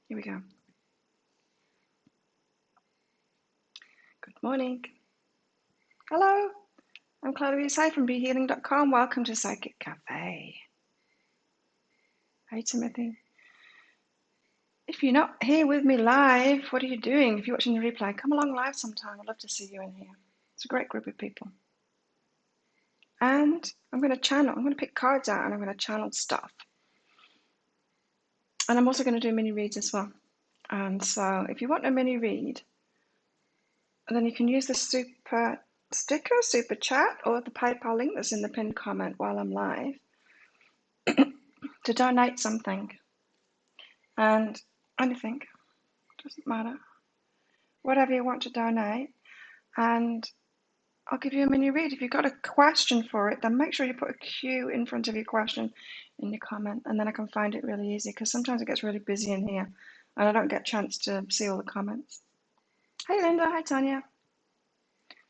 Here we go. Good morning. Hello, I'm Claudia Sai from BeHealing.com. Welcome to Psychic Cafe. Hey, Timothy. If you're not here with me live, what are you doing? If you're watching the replay, come along live sometime. I'd love to see you in here. It's a great group of people. And I'm going to pick cards out and I'm going to channel stuff. And I'm also going to do mini reads as well. And so if you want a mini read, then you can use the super sticker, super chat, or the PayPal link that's in the pinned comment while I'm live to donate something. And anything, doesn't matter. Whatever you want to donate. And I'll give you a mini read. If you've got a question for it, then make sure you put a Q in front of your question in your comment, and then I can find it really easy because sometimes it gets really busy in here and I don't get a chance to see all the comments. Hey Linda, hi Tanya.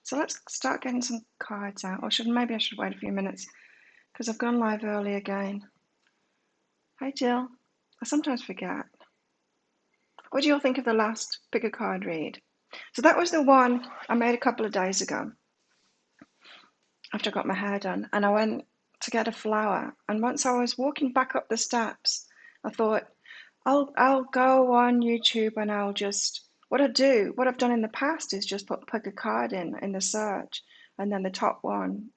So let's start getting some cards out. Or maybe I should wait a few minutes because I've gone live early again. Hi Jill. I sometimes forget. What do you all think of the last pick a card read? So that was the one I made a couple of days ago after I got my hair done, and I went to get a flower, and once I was walking back up the steps I thought I'll go on YouTube and I'll just what I've done in the past is just pick a card in the search, and then the top one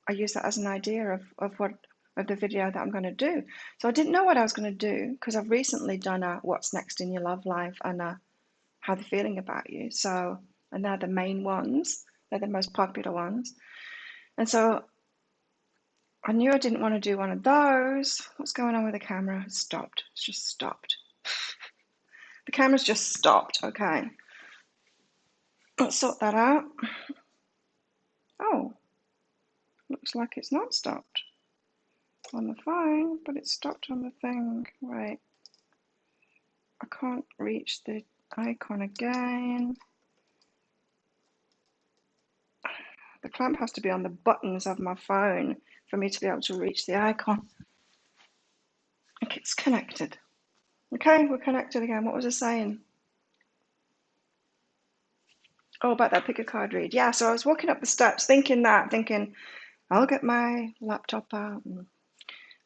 I use that as an idea of the video that I'm going to do. So I didn't know what I was going to do because I've recently done a what's next in your love life and how they're feeling about you. So, and they're the main ones, they're the most popular ones. And so I knew I didn't want to do one of those. What's going on with the camera? It's stopped. It's just stopped. The camera's just stopped. Okay. Let's sort that out. Oh, looks like it's not stopped on the phone, but it's stopped on the thing. Wait. I can't reach the icon again. The clamp has to be on the buttons of my phone for me to be able to reach the icon. Okay, it's connected. Okay, we're connected again. What was I saying? Oh, about that pick a card read. Yeah, so I was walking up the steps thinking I'll get my laptop out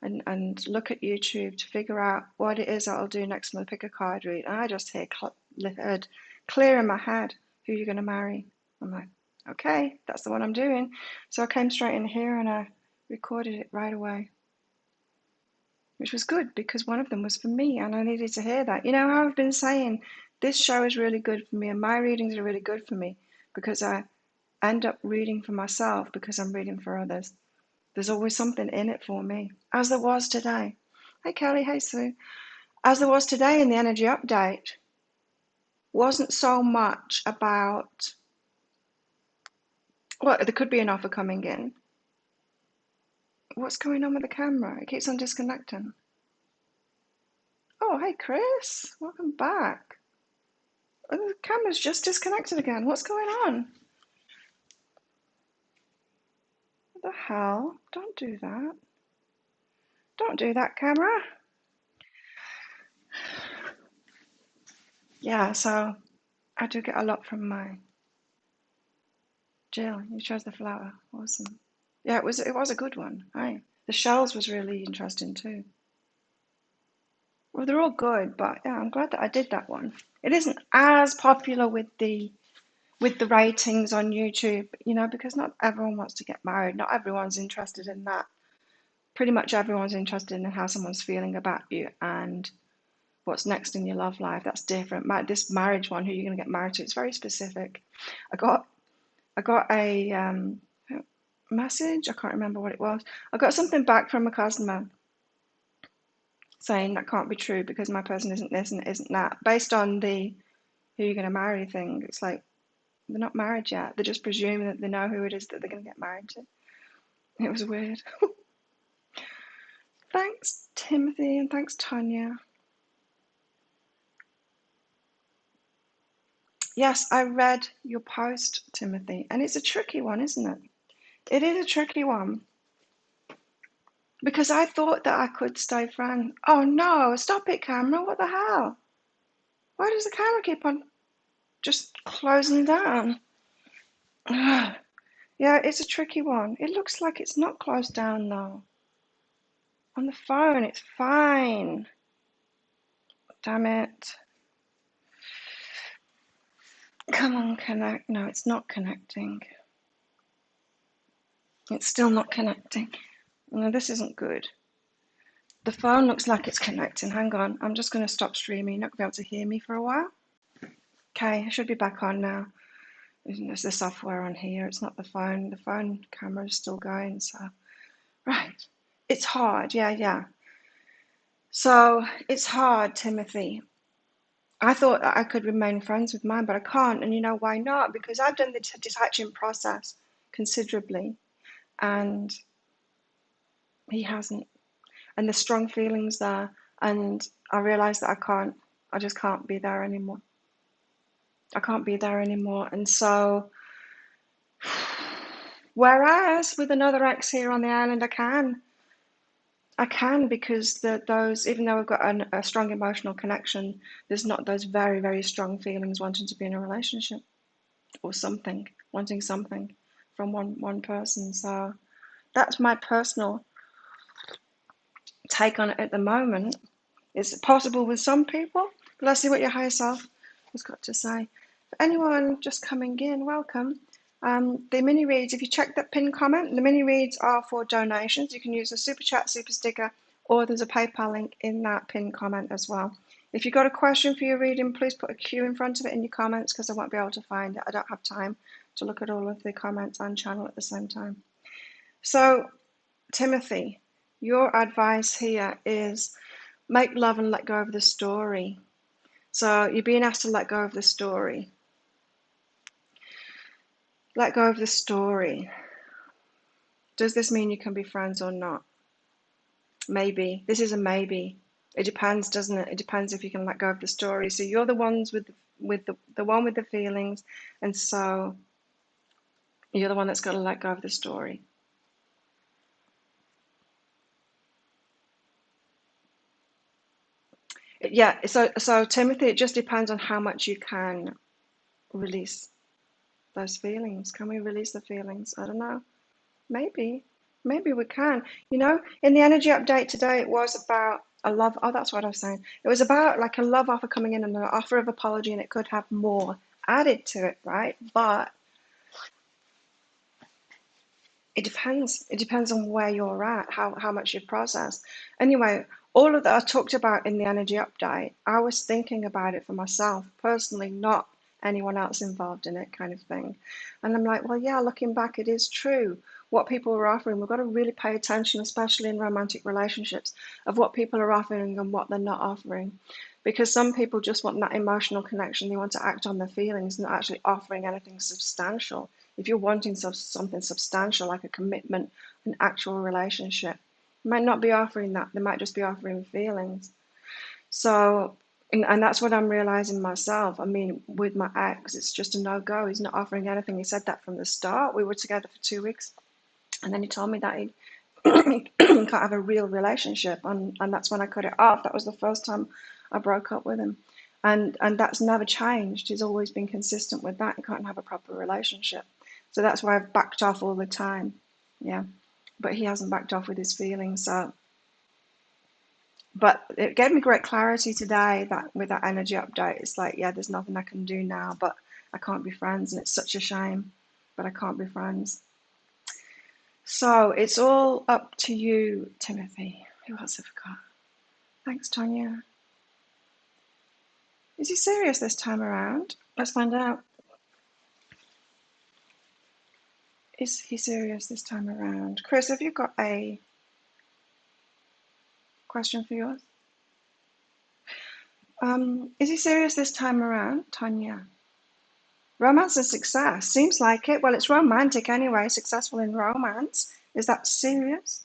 and look at YouTube to figure out what it is I'll do next on the pick a card read. And I just heard clear in my head, who you're going to marry. I'm like, okay, that's the one I'm doing. So I came straight in here and I recorded it right away, which was good because one of them was for me and I needed to hear that. You know how I've been saying this show is really good for me and my readings are really good for me because I end up reading for myself because I'm reading for others. There's always something in it for me, as there was today. Hey Kelly, hey Sue. As there was today in the energy update, wasn't so much about, well, there could be an offer coming in. What's going on with the camera? It keeps on disconnecting. Oh, hey Chris, welcome back. The camera's just disconnected again. What's going on? What the hell? Don't do that. Don't do that, camera. Yeah, so I do get a lot from my Jill. You chose the flower. Awesome. Yeah, it was a good one. Right. The shells was really interesting too. Well, they're all good, but yeah, I'm glad that I did that one. It isn't as popular with the ratings on YouTube, because not everyone wants to get married. Not everyone's interested in that. Pretty much everyone's interested in how someone's feeling about you and what's next in your love life. That's different. This marriage one, who you're going to get married to, it's very specific. I got a message. I can't remember what it was. I got something back from a customer saying that can't be true because my person isn't this and isn't that. Based on the who you're going to marry thing, it's like they're not married yet. They're just presuming that they know who it is that they're going to get married to. It was weird. Thanks, Timothy, and thanks, Tanya. Yes, I read your post, Timothy, and it's a tricky one, isn't it? It is a tricky one because I thought that I could stay friends. Oh no, stop it, camera, what the hell? Why does the camera keep on just closing down? Yeah, it's a tricky one. It looks like it's not closed down though. On the phone, it's fine. Damn it. Come on, connect. No, it's not connecting. It's still not connecting. No, this isn't good. The phone looks like it's connecting. Hang on. I'm just going to stop streaming. You're not going to be able to hear me for a while. Okay, I should be back on now. There's the software on here. It's not the phone. The phone camera is still going. So, right. It's hard. Yeah. So, it's hard, Timothy. I thought that I could remain friends with mine, but I can't. And you know why not? Because I've done the detaching process considerably, and he hasn't. And the strong feelings there, and I realized that I just can't be there anymore. I can't be there anymore. And so, whereas with another ex here on the island, I can because those, even though we've got a strong emotional connection, there's not those very, very strong feelings wanting to be in a relationship or something, wanting something from one person. So that's my personal take on it at the moment. It's possible with some people. Let's see what your higher self has got to say. For anyone just coming in, welcome. The mini reads, if you check that pinned comment, the mini reads are for donations. You can use a super chat, super sticker, or there's a PayPal link in that pinned comment as well. If you've got a question for your reading, please put a Q in front of it in your comments because I won't be able to find it. I don't have time to look at all of the comments and channel at the same time. So, Timothy, your advice here is make love and let go of the story. So you're being asked to let go of the story. Let go of the story. Does this mean you can be friends or not? Maybe. This is a maybe. It depends, doesn't it? It depends if you can let go of the story. So you're the ones with the one with the feelings, and so you're the one that's got to let go of the story. Yeah, so Timothy, it just depends on how much you can release those feelings. Can we release the feelings? I don't know. Maybe we can. You know, in the energy update today, it was about a love. Oh, that's what I was saying. It was about like a love offer coming in and an offer of apology, and it could have more added to it, right? But it depends. It depends on where you're at, how much you've processed. Anyway, all of that I talked about in the energy update, I was thinking about it for myself personally, not anyone else involved in it, kind of thing. And I'm like, well, yeah, looking back, it is true. What people are offering, we've got to really pay attention, especially in romantic relationships, of what people are offering and what they're not offering. Because some people just want that emotional connection, they want to act on their feelings, not actually offering anything substantial. If you're wanting something substantial like a commitment, an actual relationship, they might not be offering that. They might just be offering feelings. So, and that's what I'm realizing myself. I mean, with my ex, it's just a no-go. He's not offering anything. He said that from the start. We were together for 2 weeks, and then he told me that he can't have a real relationship, and that's when I cut it off. That was the first time I broke up with him, and that's never changed. He's always been consistent with that. He can't have a proper relationship. So that's why I've backed off all the time. Yeah. But he hasn't backed off with his feelings. So, but it gave me great clarity today that with that energy update, it's like, yeah, there's nothing I can do now, but I can't be friends. And it's such a shame, but I can't be friends. So it's all up to you, Timothy. Who else have I got? Thanks, Tanya. Is he serious this time around? Let's find out. Is he serious this time around? Chris, have you got a question for yours? Is he serious this time around, Tanya? Romance and success. Seems like it. Well, it's romantic anyway, successful in romance. Is that serious?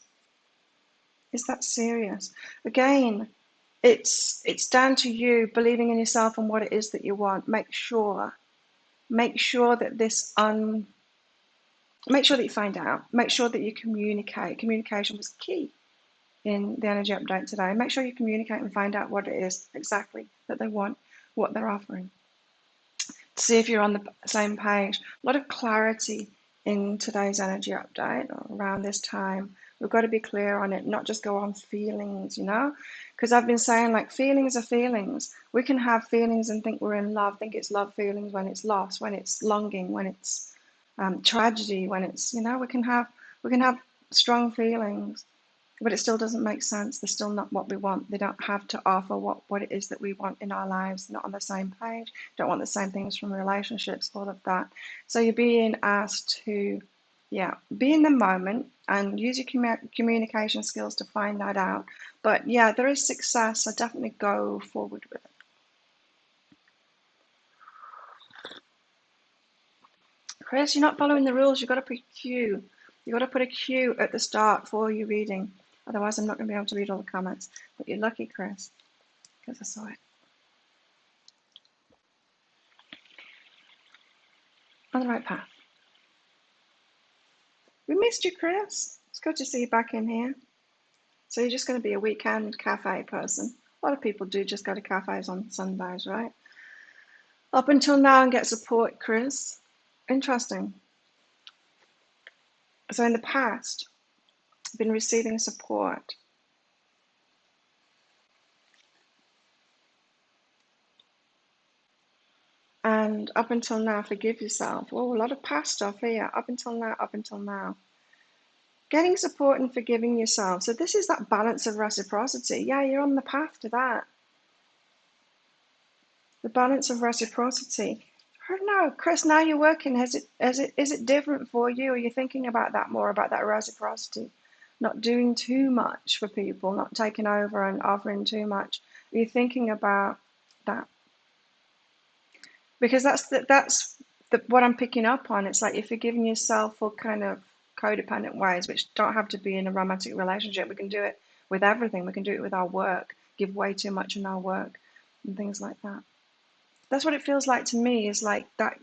Is that serious? Again, it's down to you believing in yourself and what it is that you want. Make sure that make sure that you find out. Make sure that you communicate. Communication was key in the energy update today. Make sure you communicate and find out what it is exactly that they want. what they're offering. To see if you're on the same page. A lot of clarity in today's energy update around this time. We've got to be clear on it, not just go on feelings, because I've been saying like feelings are feelings. We can have feelings and think we're in love, think it's love feelings when it's loss, when it's longing, when it's tragedy, when it's, we can have strong feelings, but it still doesn't make sense. They're still not what we want. They don't have to offer what it is that we want in our lives. They're not on the same page. Don't want the same things from relationships, all of that. So you're being asked to, be in the moment and use your communication skills to find that out. But yeah, there is success. So definitely go forward with it. Chris, you're not following the rules. You've got to put a Q. You've got to put a Q at the start for your reading. Otherwise, I'm not going to be able to read all the comments. But you're lucky, Chris, because I saw it. On the right path. We missed you, Chris. It's good to see you back in here. So you're just going to be a weekend cafe person. A lot of people do just go to cafes on Sundays, right? Up until now and get support, Chris. Interesting. So in the past, I've been receiving support. And up until now, forgive yourself. Oh, a lot of past stuff here. Up until now. Getting support and forgiving yourself. So this is that balance of reciprocity. Yeah, you're on the path to that. The balance of reciprocity. I don't know, Chris, now you're working, is it different for you? Are you thinking about that more, about that reciprocity? Not doing too much for people, not taking over and offering too much. Are you thinking about that? Because that's what I'm picking up on. It's like you're forgiving yourself for kind of codependent ways, which don't have to be in a romantic relationship. We can do it with everything. We can do it with our work, give way too much in our work and things like that. That's what it feels like to me, is like that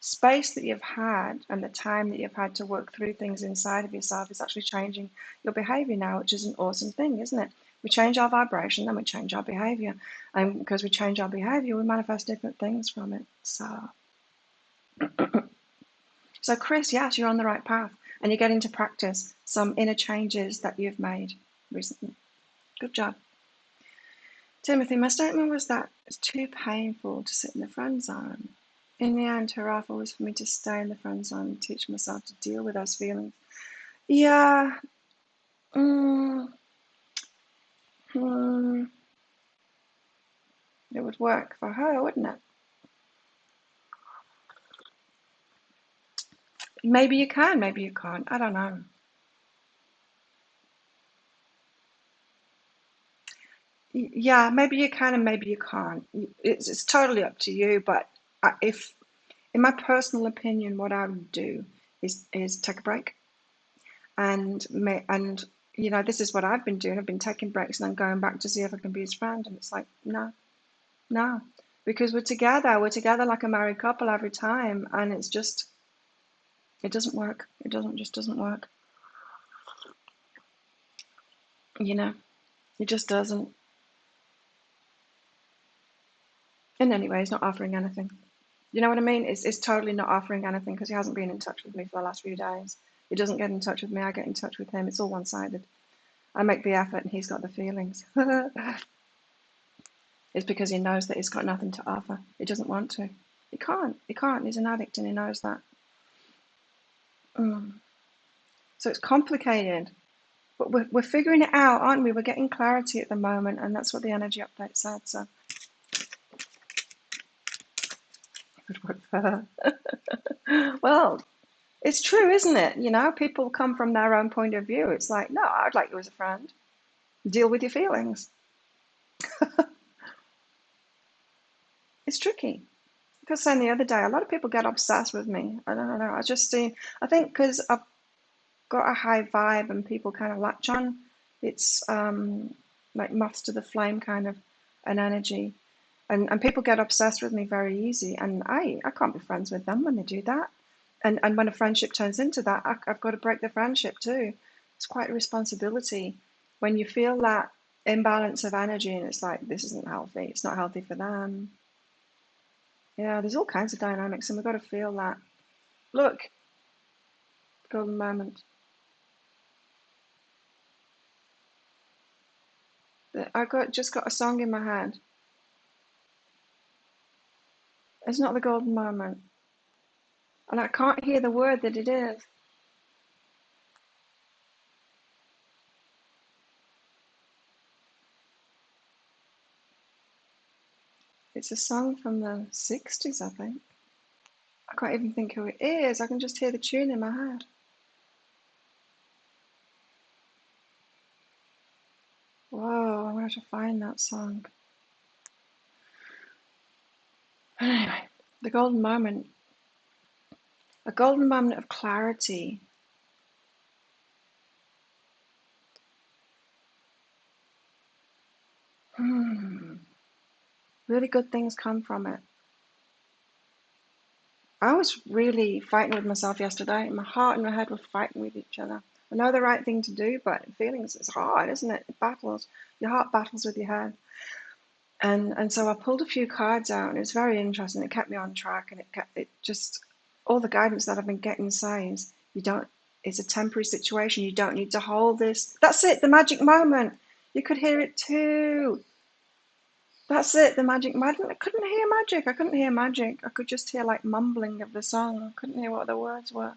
space that you've had and the time that you've had to work through things inside of yourself is actually changing your behavior now, which is an awesome thing, isn't it? We change our vibration, then we change our behavior. And because we change our behavior, we manifest different things from it. So Chris, yes, you're on the right path and you're getting to practice some inner changes that you've made recently. Good job. Timothy, my statement was that it's too painful to sit in the friend zone. In the end, her offer was for me to stay in the friend zone and teach myself to deal with those feelings. Yeah. It would work for her, wouldn't it? Maybe you can, maybe you can't. I don't know. Yeah, maybe you can and maybe you can't. It's totally up to you. But if, in my personal opinion, what I would do is take a break and this is what I've been doing. I've been taking breaks and then going back to see if I can be his friend. And it's like, no, because we're together like a married couple every time, and it's just, it doesn't work. It doesn't work. It just doesn't. In any way, he's not offering anything. You know what I mean? It's totally not offering anything because he hasn't been in touch with me for the last few days. He doesn't get in touch with me. I get in touch with him. It's all one-sided. I make the effort and he's got the feelings. It's because he knows that he's got nothing to offer. He doesn't want to. He can't. He's an addict and he knows that. So it's complicated. But we're figuring it out, aren't we? We're getting clarity at the moment, and that's what the energy update said. So it would work for her. Well, it's true, isn't it? People come from their own point of view. It's like, no, I'd like you as a friend. Deal with your feelings. It's tricky. Like I was saying the other day, a lot of people get obsessed with me. I don't know. I think because I've got a high vibe and people kind of latch on. It's like moths to the flame kind of an energy. And people get obsessed with me very easy. And I can't be friends with them when they do that. And when a friendship turns into that, I've got to break the friendship too. It's quite a responsibility when you feel that imbalance of energy and it's like, this isn't healthy. It's not healthy for them. Yeah, there's all kinds of dynamics, and we've got to feel that. Look, golden moment. Just got a song in my head. It's not the golden moment, and I can't hear the word that it is. It's a song from the 60s, I think. I can't even think who it is. I can just hear the tune in my head. Whoa, I'm going to have to find that song. Anyway, the golden moment. A golden moment of clarity. Really good things come from it. I was really fighting with myself yesterday. My heart and my head were fighting with each other. I know the right thing to do, but feelings is hard, isn't it? It battles. Your heart battles with your head. And so I pulled a few cards out, and it was very interesting. It kept me on track, and it just all the guidance that I've been getting says it's a temporary situation. You don't need to hold this. That's it, the magic moment. You could hear it too. That's it, the magic. I couldn't hear magic. I couldn't hear magic. I could just hear like mumbling of the song. I couldn't hear what the words were.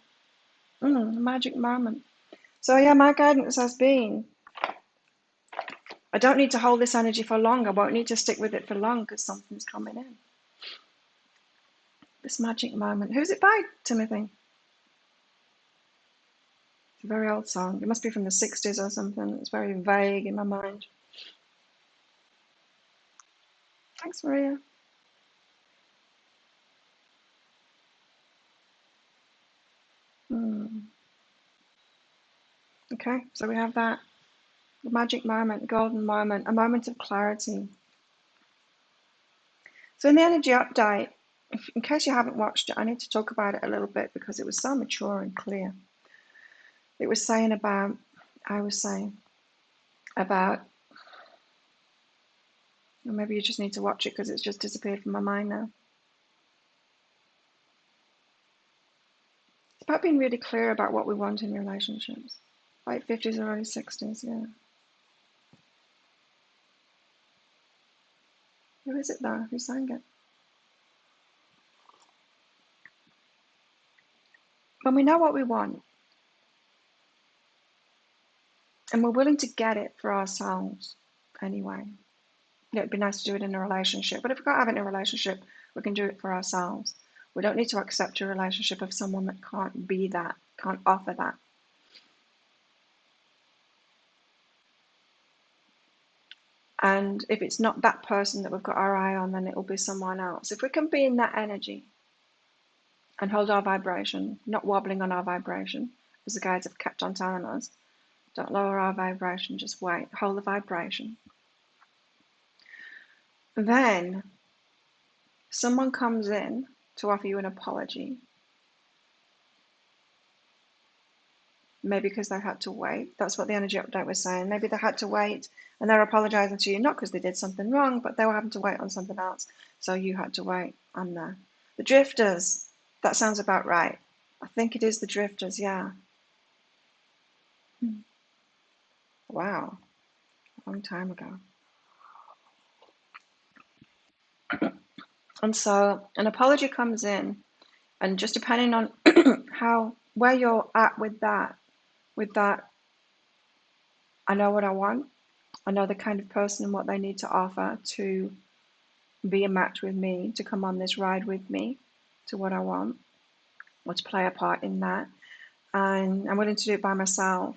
The magic moment. So yeah, my guidance has been, I don't need to hold this energy for long. I won't need to stick with it for long because something's coming in. This magic moment. Who's it by, Timothy? It's a very old song. It must be from the 60s or something. It's very vague in my mind. Thanks, Maria. Okay, so we have that. The magic moment, the golden moment, a moment of clarity. So in the energy update, in case you haven't watched it, I need to talk about it a little bit because it was so mature and clear. It was saying about, I was saying about, or maybe you just need to watch it because it's just disappeared from my mind now. It's about being really clear about what we want in relationships. Late 50s or early 60s, yeah. Who is it though? Who sang it? When we know what we want and we're willing to get it for ourselves anyway. It'd be nice to do it in a relationship, but if we can't have it in a relationship, we can do it for ourselves. We don't need to accept a relationship of someone that can't be that, can't offer that. And if it's not that person that we've got our eye on, then it will be someone else. If we can be in that energy and hold our vibration, not wobbling on our vibration, as the guides have kept on telling us, don't lower our vibration, just wait, hold the vibration. Then someone comes in to offer you an apology, maybe because they had to wait. That's what the energy update was saying. Maybe they had to wait and they're apologizing to you, not because they did something wrong, but they were having to wait on something else. So you had to wait on there. The drifters, that sounds about right. I think it is the drifters, yeah. Wow, a long time ago. And so an apology comes in, and just depending on where you're at with that, I know what I want. I know the kind of person and what they need to offer to be a match with me, to come on this ride with me to what I want, or to play a part in that. And I'm willing to do it by myself,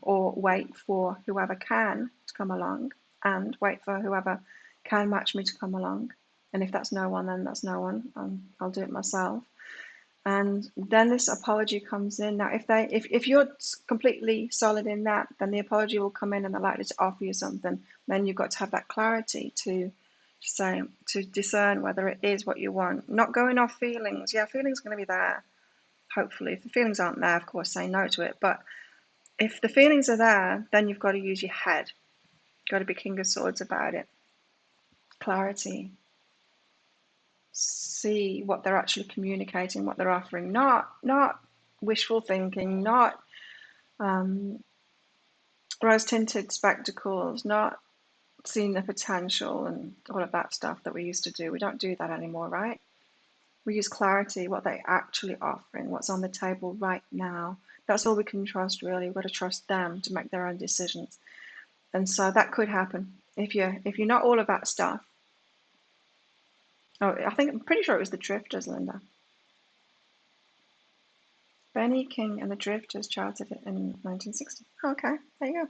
or wait for whoever can to come along, and wait for whoever can match me to come along. And if that's no one, then that's no one. I'll do it myself. And then this apology comes in. Now, if you're completely solid in that, then the apology will come in and they're likely to offer you something. Then you've got to have that clarity to discern whether it is what you want. Not going off feelings. Yeah, feelings are going to be there. Hopefully, if the feelings aren't there, of course, say no to it. But if the feelings are there, then you've got to use your head. You've got to be King of Swords about it. Clarity. see what they're actually communicating, what they're offering, not wishful thinking, not rose-tinted spectacles, not seeing the potential and all of that stuff that we used to do. We don't do that anymore, right? We use clarity, what they're actually offering, what's on the table right now. That's all we can trust, really. We've got to trust them to make their own decisions. And so that could happen if you're not all of that stuff. Oh, I'm pretty sure it was the Drifters, Linda. Benny King and the Drifters charted it in 1960. Okay, there you go.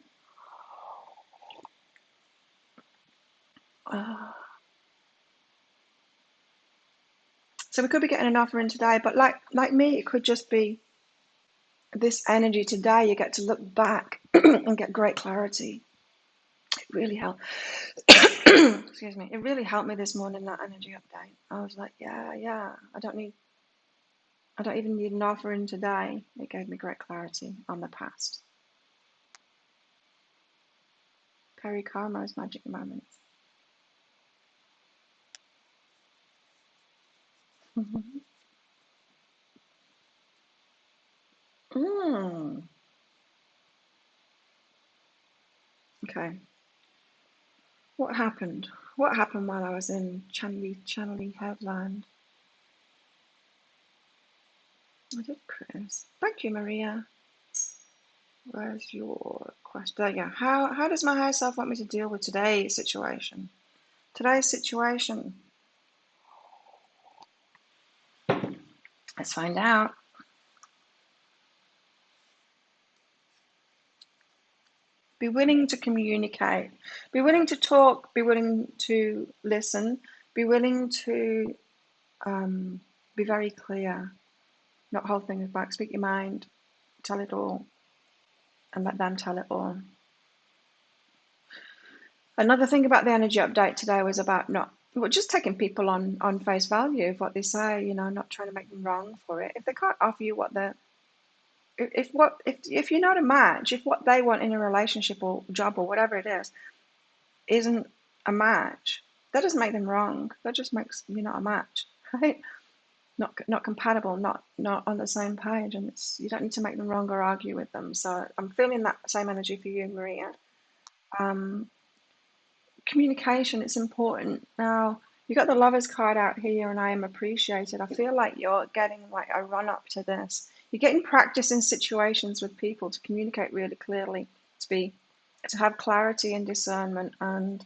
So we could be getting an offer in today, but like me, it could just be this energy today. You get to look back and get great clarity. It really helped. Excuse me. It really helped me this morning, that energy update. I was like, yeah. I don't even need an offer in today. It gave me great clarity on the past. Perry Carmo's magic moments. Okay. What happened? What happened while I was in Channeling Headland? I did Chris. Thank you, Maria. Where's your question? There you go. How does my higher self want me to deal with today's situation? Today's situation. Let's find out. Be willing to communicate. Be willing to talk. Be willing to listen. Be willing to be very clear. Not hold things back. Speak your mind. Tell it all. And let them tell it all. Another thing about the energy update today was about just taking people on face value of what they say, not trying to make them wrong for it. If they can't offer you what they're, if you're not a match, if what they want in a relationship or job or whatever it is isn't a match, that doesn't make them wrong. That just makes you not a match, right? Not compatible, not on the same page, and you don't need to make them wrong or argue with them. So I'm feeling that same energy for you, Maria. Communication, it's important. Now, you got the Lovers card out here, and I am appreciated. I feel like you're getting like a run up to this. You're getting practice in situations with people to communicate really clearly, to have clarity and discernment. And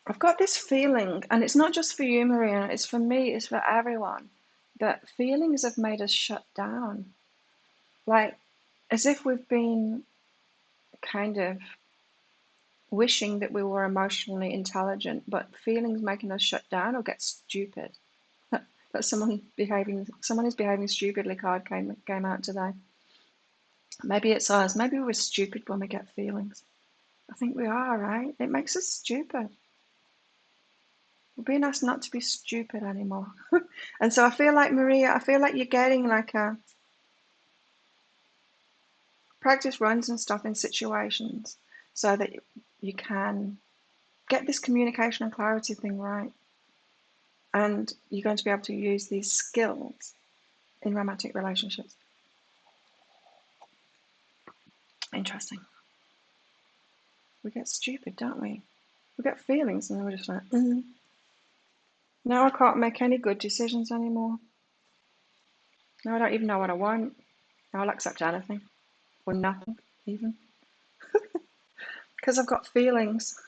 I've got this feeling, and it's not just for you, Maria, it's for me, it's for everyone, that feelings have made us shut down. Like, as if we've been kind of wishing that we were emotionally intelligent, but feelings making us shut down or get stupid. That someone is behaving stupidly card came out today. Maybe it's us. Maybe we're stupid when we get feelings. I think we are, right? It makes us stupid. We're being asked not to be stupid anymore. And so I feel like, Maria, you're getting like a practice runs and stuff in situations so that you can get this communication and clarity thing right. And you're going to be able to use these skills in romantic relationships. Interesting. We get stupid, don't we? We get feelings and then we're just like, Now I can't make any good decisions anymore. Now I don't even know what I want. Now I'll accept anything or nothing even. Because I've got feelings.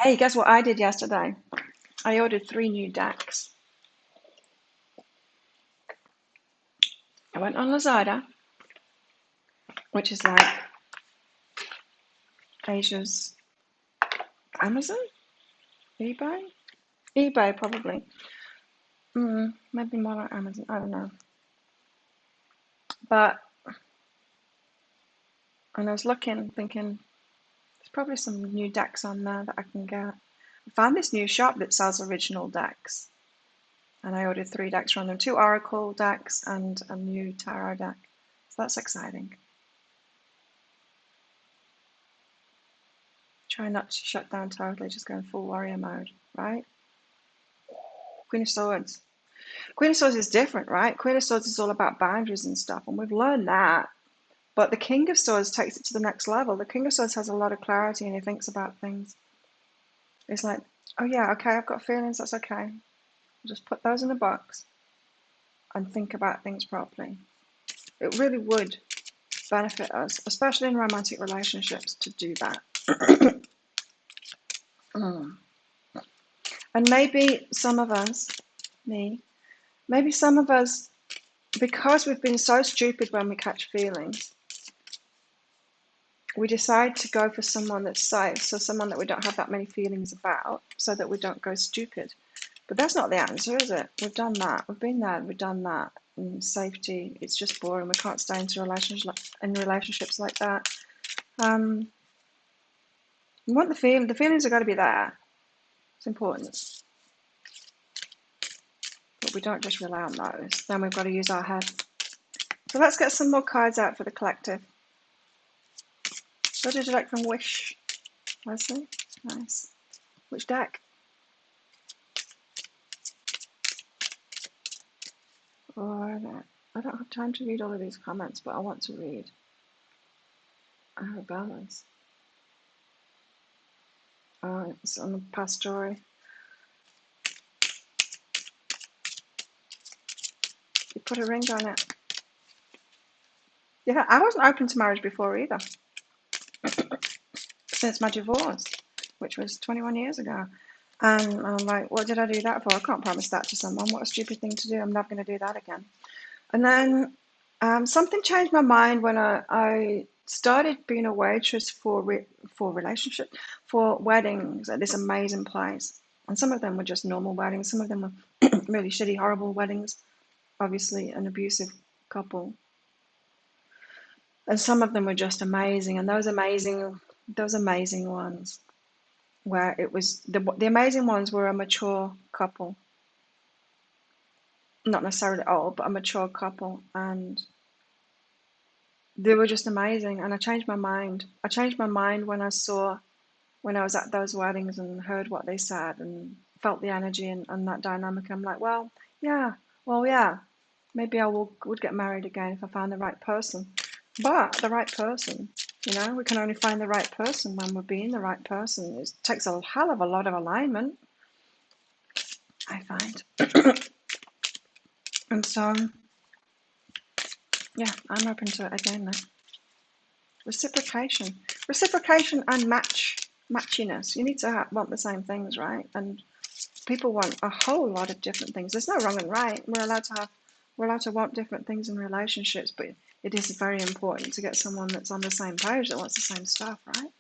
Hey, guess what I did yesterday? I ordered 3 new decks. I went on Lazada, which is like Asia's Amazon? eBay probably. Maybe more like Amazon, I don't know. And I was looking, thinking, there's probably some new decks on there that I can get. I found this new shop that sells original decks. And I ordered 3 decks from them, 2 Oracle decks and a new Tarot deck. So that's exciting. Try not to shut down totally, just go in full warrior mode, right? Queen of Swords. Queen of Swords is different, right? Queen of Swords is all about boundaries and stuff, and we've learned that. But the King of Swords takes it to the next level. The King of Swords has a lot of clarity and he thinks about things. It's like, oh yeah, okay, I've got feelings, that's okay. I'll just put those in a box and think about things properly. It really would benefit us, especially in romantic relationships, to do that. And maybe some of us, maybe some of us, because we've been so stupid when we catch feelings, we decide to go for someone that's safe, so someone that we don't have that many feelings about, so that we don't go stupid. But that's not the answer, is it? We've done that. We've been there. We've done that. And safety, it's just boring. We can't stay into relationships like that. We want the feeling. The feelings have got to be there. It's important. But we don't just rely on those. Then we've got to use our head. So let's get some more cards out for the collective. What did you like from Wish? Leslie? Nice. Which deck? Oh, I don't have time to read all of these comments, but I want to read. Arabella's. Oh, it's on the past story. You put a ring on it. Yeah, I wasn't open to marriage before either. Since my divorce, which was 21 years ago. And I'm like, what did I do that for? I can't promise that to someone. What a stupid thing to do. I'm never going to do that again. And then something changed my mind when I started being a waitress for weddings at this amazing place. And some of them were just normal weddings. Some of them were really shitty, horrible weddings. Obviously, an abusive couple. And some of them were just amazing. And those amazing ones, where it was the amazing ones were a mature couple, not necessarily old, but a mature couple, and they were just amazing. And I changed my mind. I changed my mind when I was at those weddings and heard what they said and felt the energy and that dynamic. I'm like, yeah, maybe I would get married again if I found the right person. But the right person, we can only find the right person when we're being the right person. It takes a hell of a lot of alignment, I find. And so, yeah, I'm open to it again now. Reciprocation and matchiness. You need to want the same things, right? And people want a whole lot of different things. There's no wrong and right. We're allowed to want different things in relationships, but it is very important to get someone that's on the same page, that wants the same stuff, right?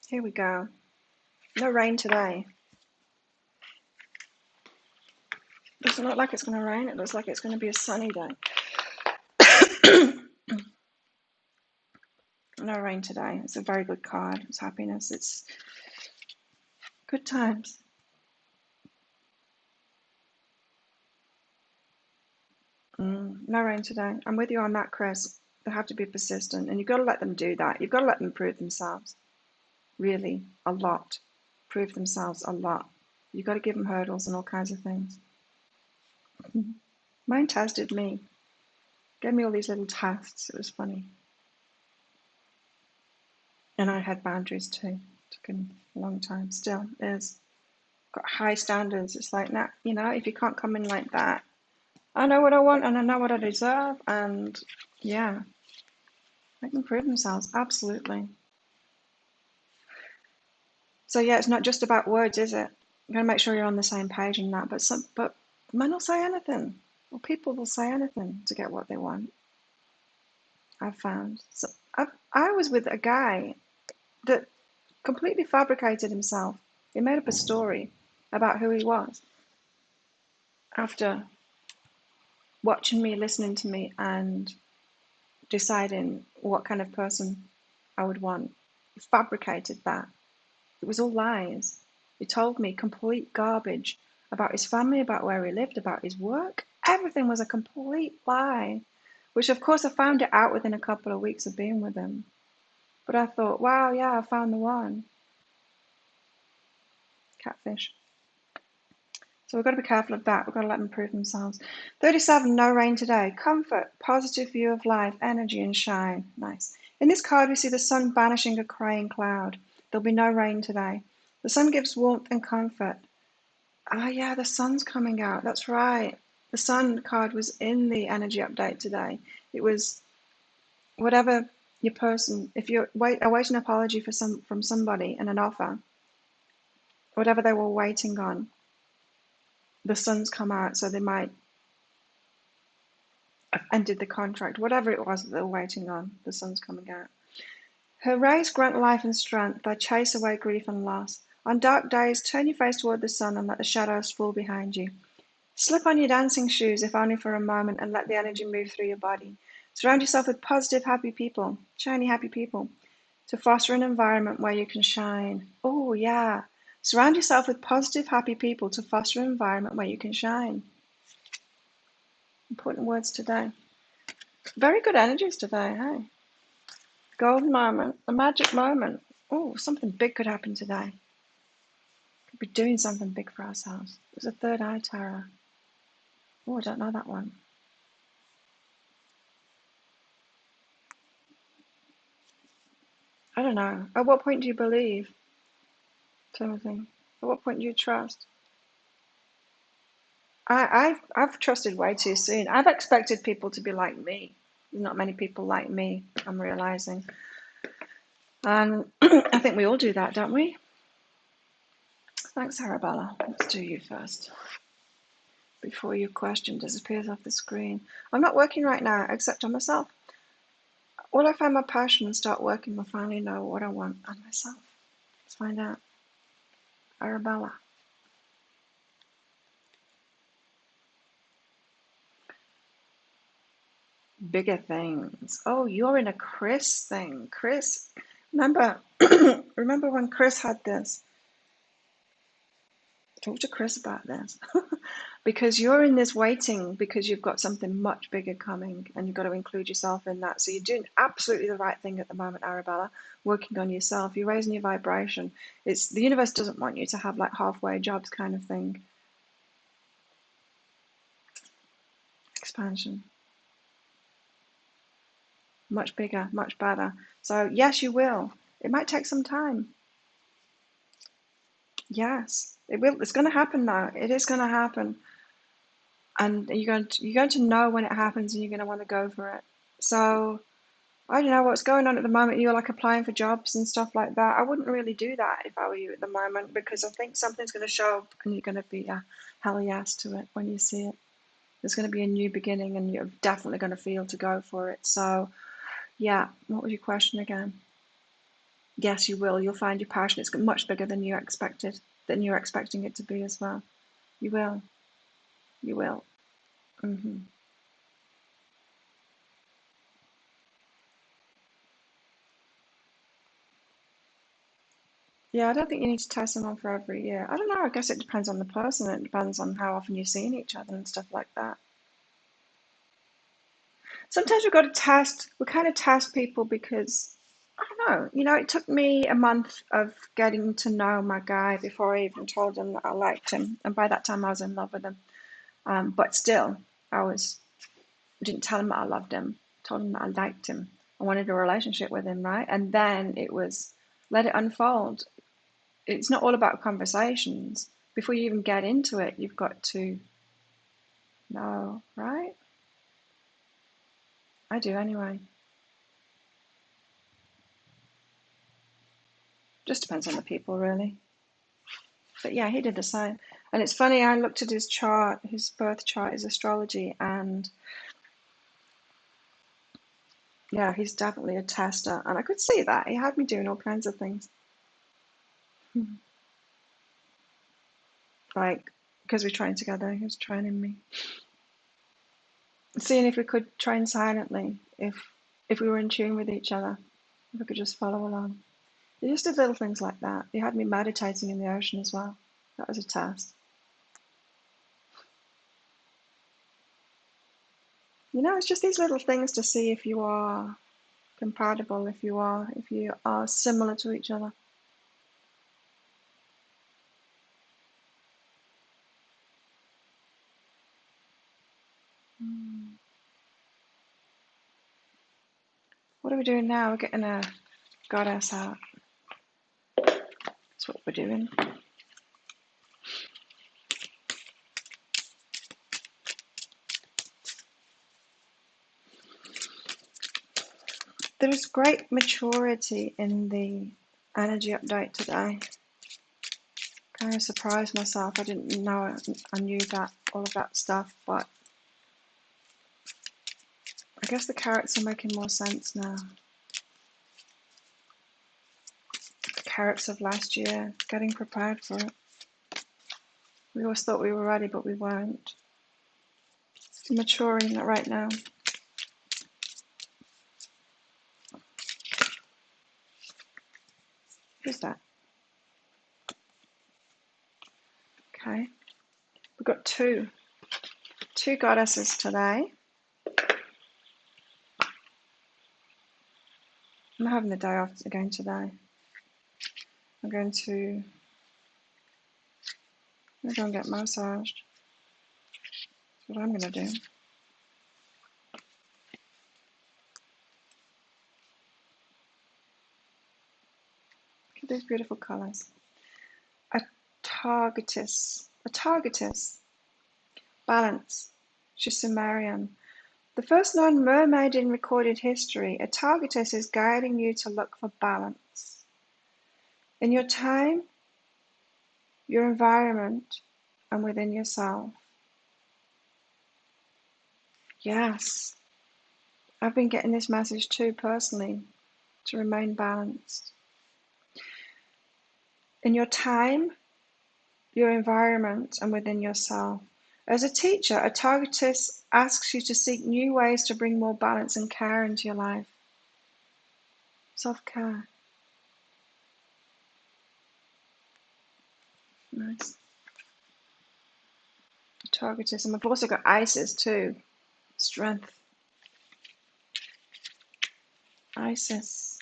Here we go. No rain today. Doesn't look like it's going to rain. It looks like it's going to be a sunny day. No rain today. It's a very good card. It's happiness. It's good times. No rain today. I'm with you on that, Chris. They have to be persistent, and you've got to let them do that. You've got to let them prove themselves. Really, a lot. Prove themselves a lot. You've got to give them hurdles and all kinds of things. Mine tested me. Gave me all these little tests. It was funny. And I had boundaries too. Took a long time. Still is. Got high standards. It's like, nah, if you can't come in like that, I know what I want and I know what I deserve. And yeah, make them prove themselves. Absolutely. So yeah, it's not just about words, is it? You gotta make sure you're on the same page in that. But men will say anything, or people will say anything to get what they want. I've found. So I was with a guy that completely fabricated himself. He made up a story about who he was after watching me, listening to me, and deciding what kind of person I would want. He fabricated that. It was all lies. He told me complete garbage about his family, about where he lived, about his work. Everything was a complete lie, which of course I found it out within a couple of weeks of being with him. But I thought, wow, yeah, I found the one. Catfish. So we've got to be careful of that. We've got to let them prove themselves. 37, no rain today. Comfort, positive view of life, energy and shine. Nice. In this card, we see the sun banishing a crying cloud. There'll be no rain today. The sun gives warmth and comfort. Ah, yeah, the sun's coming out. That's right. The sun card was in the energy update today. It was whatever your person, if you're awaiting an apology from somebody and an offer, whatever they were waiting on, the sun's come out, so they might have ended the contract, whatever it was that they were waiting on, the sun's coming out. Her rays grant life and strength, they chase away grief and loss. On dark days, turn your face toward the sun and let the shadows fall behind you. Slip on your dancing shoes, if only for a moment, and let the energy move through your body. Surround yourself with positive, happy people, shiny, happy people, to foster an environment where you can shine. Oh, yeah. Surround yourself with positive, happy people to foster an environment where you can shine. Important words today. Very good energies today, hey? Golden moment, a magic moment. Oh, something big could happen today. Could be doing something big for ourselves. There's a third eye tarot. Oh, I don't know that one. I don't know. At what point do you believe, Timothy? At what point do you trust? I've trusted way too soon. I've expected people to be like me. There's not many people like me, I'm realizing. And I think we all do that, don't we? Thanks, Arabella. Let's do you first. Before your question disappears off the screen. I'm not working right now, except on myself. Will I find my passion and start working, will finally know what I want on myself. Let's find out. Arabella. Bigger things. Oh, you're in a Chris thing. Chris, remember, remember when Chris had this? Talk to Chris about this. Because you're in this waiting because you've got something much bigger coming and you've got to include yourself in that. So you're doing absolutely the right thing at the moment, Arabella, working on yourself. You're raising your vibration. It's the universe doesn't want you to have like halfway jobs kind of thing. Expansion. Much bigger, much better. So yes, you will. It might take some time. Yes, it will. It's going to happen now. It is going to happen. And you're going to know when it happens and you're going to want to go for it. So I don't know what's going on at the moment. You're like applying for jobs and stuff like that. I wouldn't really do that if I were you at the moment because I think something's going to show up and you're going to be a hell yes to it when you see it. There's going to be a new beginning and you're definitely going to feel to go for it. So yeah, what was your question again? Yes, you will. You'll find your passion. It's much bigger than you expected, than you're expecting it to be as well. You will. You will. Hmm. Yeah, I don't think you need to test someone for every year. I don't know. I guess it depends on the person. It depends on how often you're seeing each other and stuff like that. Sometimes we've got to test, we kind of test people because, I don't know, it took me a month of getting to know my guy before I even told him that I liked him. And by that time, I was in love with him. But still, I didn't tell him that I loved him, told him that I liked him. I wanted a relationship with him, right? And then it was let it unfold. It's not all about conversations. Before you even get into it, you've got to know, right? I do anyway. Just depends on the people, really. But yeah, he did the same. And it's funny, I looked at his chart, his birth chart, his astrology, and yeah, he's definitely a tester. And I could see that. He had me doing all kinds of things. Like, because we trained together, he was training me. Seeing if we could train silently, if we were in tune with each other, if we could just follow along. He just did little things like that. He had me meditating in the ocean as well. That was a test. You know, it's just these little things to see if you are compatible, if you are similar to each other. What are we doing now? We're getting a goddess out. That's what we're doing. There's great maturity in the energy update today. Kind of surprised myself. I didn't know I knew that all of that stuff, but I guess the carrots are making more sense now. The carrots of last year, getting prepared for it. We always thought we were ready, but we weren't. Maturing right now. Who's that? Okay. We've got two goddesses today. I'm having the day off again today. I'm going to go and get massaged. That's what I'm going to do. Look at these beautiful colours. A targetess. Balance. She's Sumerian. The first known mermaid in recorded history, a targetess is guiding you to look for balance. In your time, your environment, and within yourself. Yes, I've been getting this message too personally, to remain balanced. In your time, your environment, and within yourself. As a teacher, a targetess asks you to seek new ways to bring more balance and care into your life. Self-care. Nice. Targetess. And we've also got Isis too. Strength. Isis.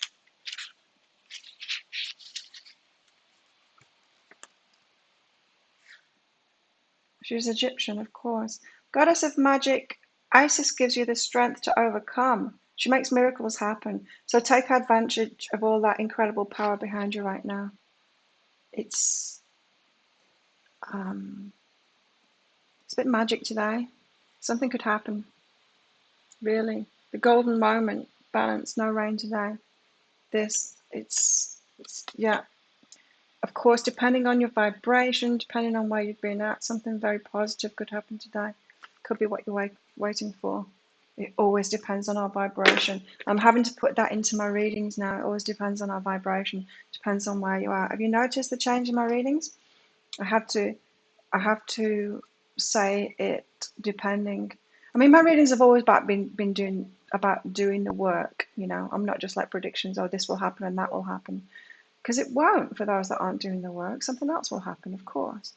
She's Egyptian, of course. Goddess of magic, Isis gives you the strength to overcome. She makes miracles happen. So take advantage of all that incredible power behind you right now. It's a bit magic today. Something could happen. Really. The golden moment, balance, no rain today. It's yeah. Of course, depending on your vibration, depending on where you've been at, something very positive could happen today. Could be what you're waiting for. It always depends on our vibration. I'm having to put that into my readings now. It always depends on our vibration. Depends on where you are. Have you noticed the change in my readings? I have to say it depending. I mean, my readings have always been doing the work. You know, I'm not just like predictions. Oh, this will happen and that will happen. Because it won't for those that aren't doing the work. Something else will happen, of course.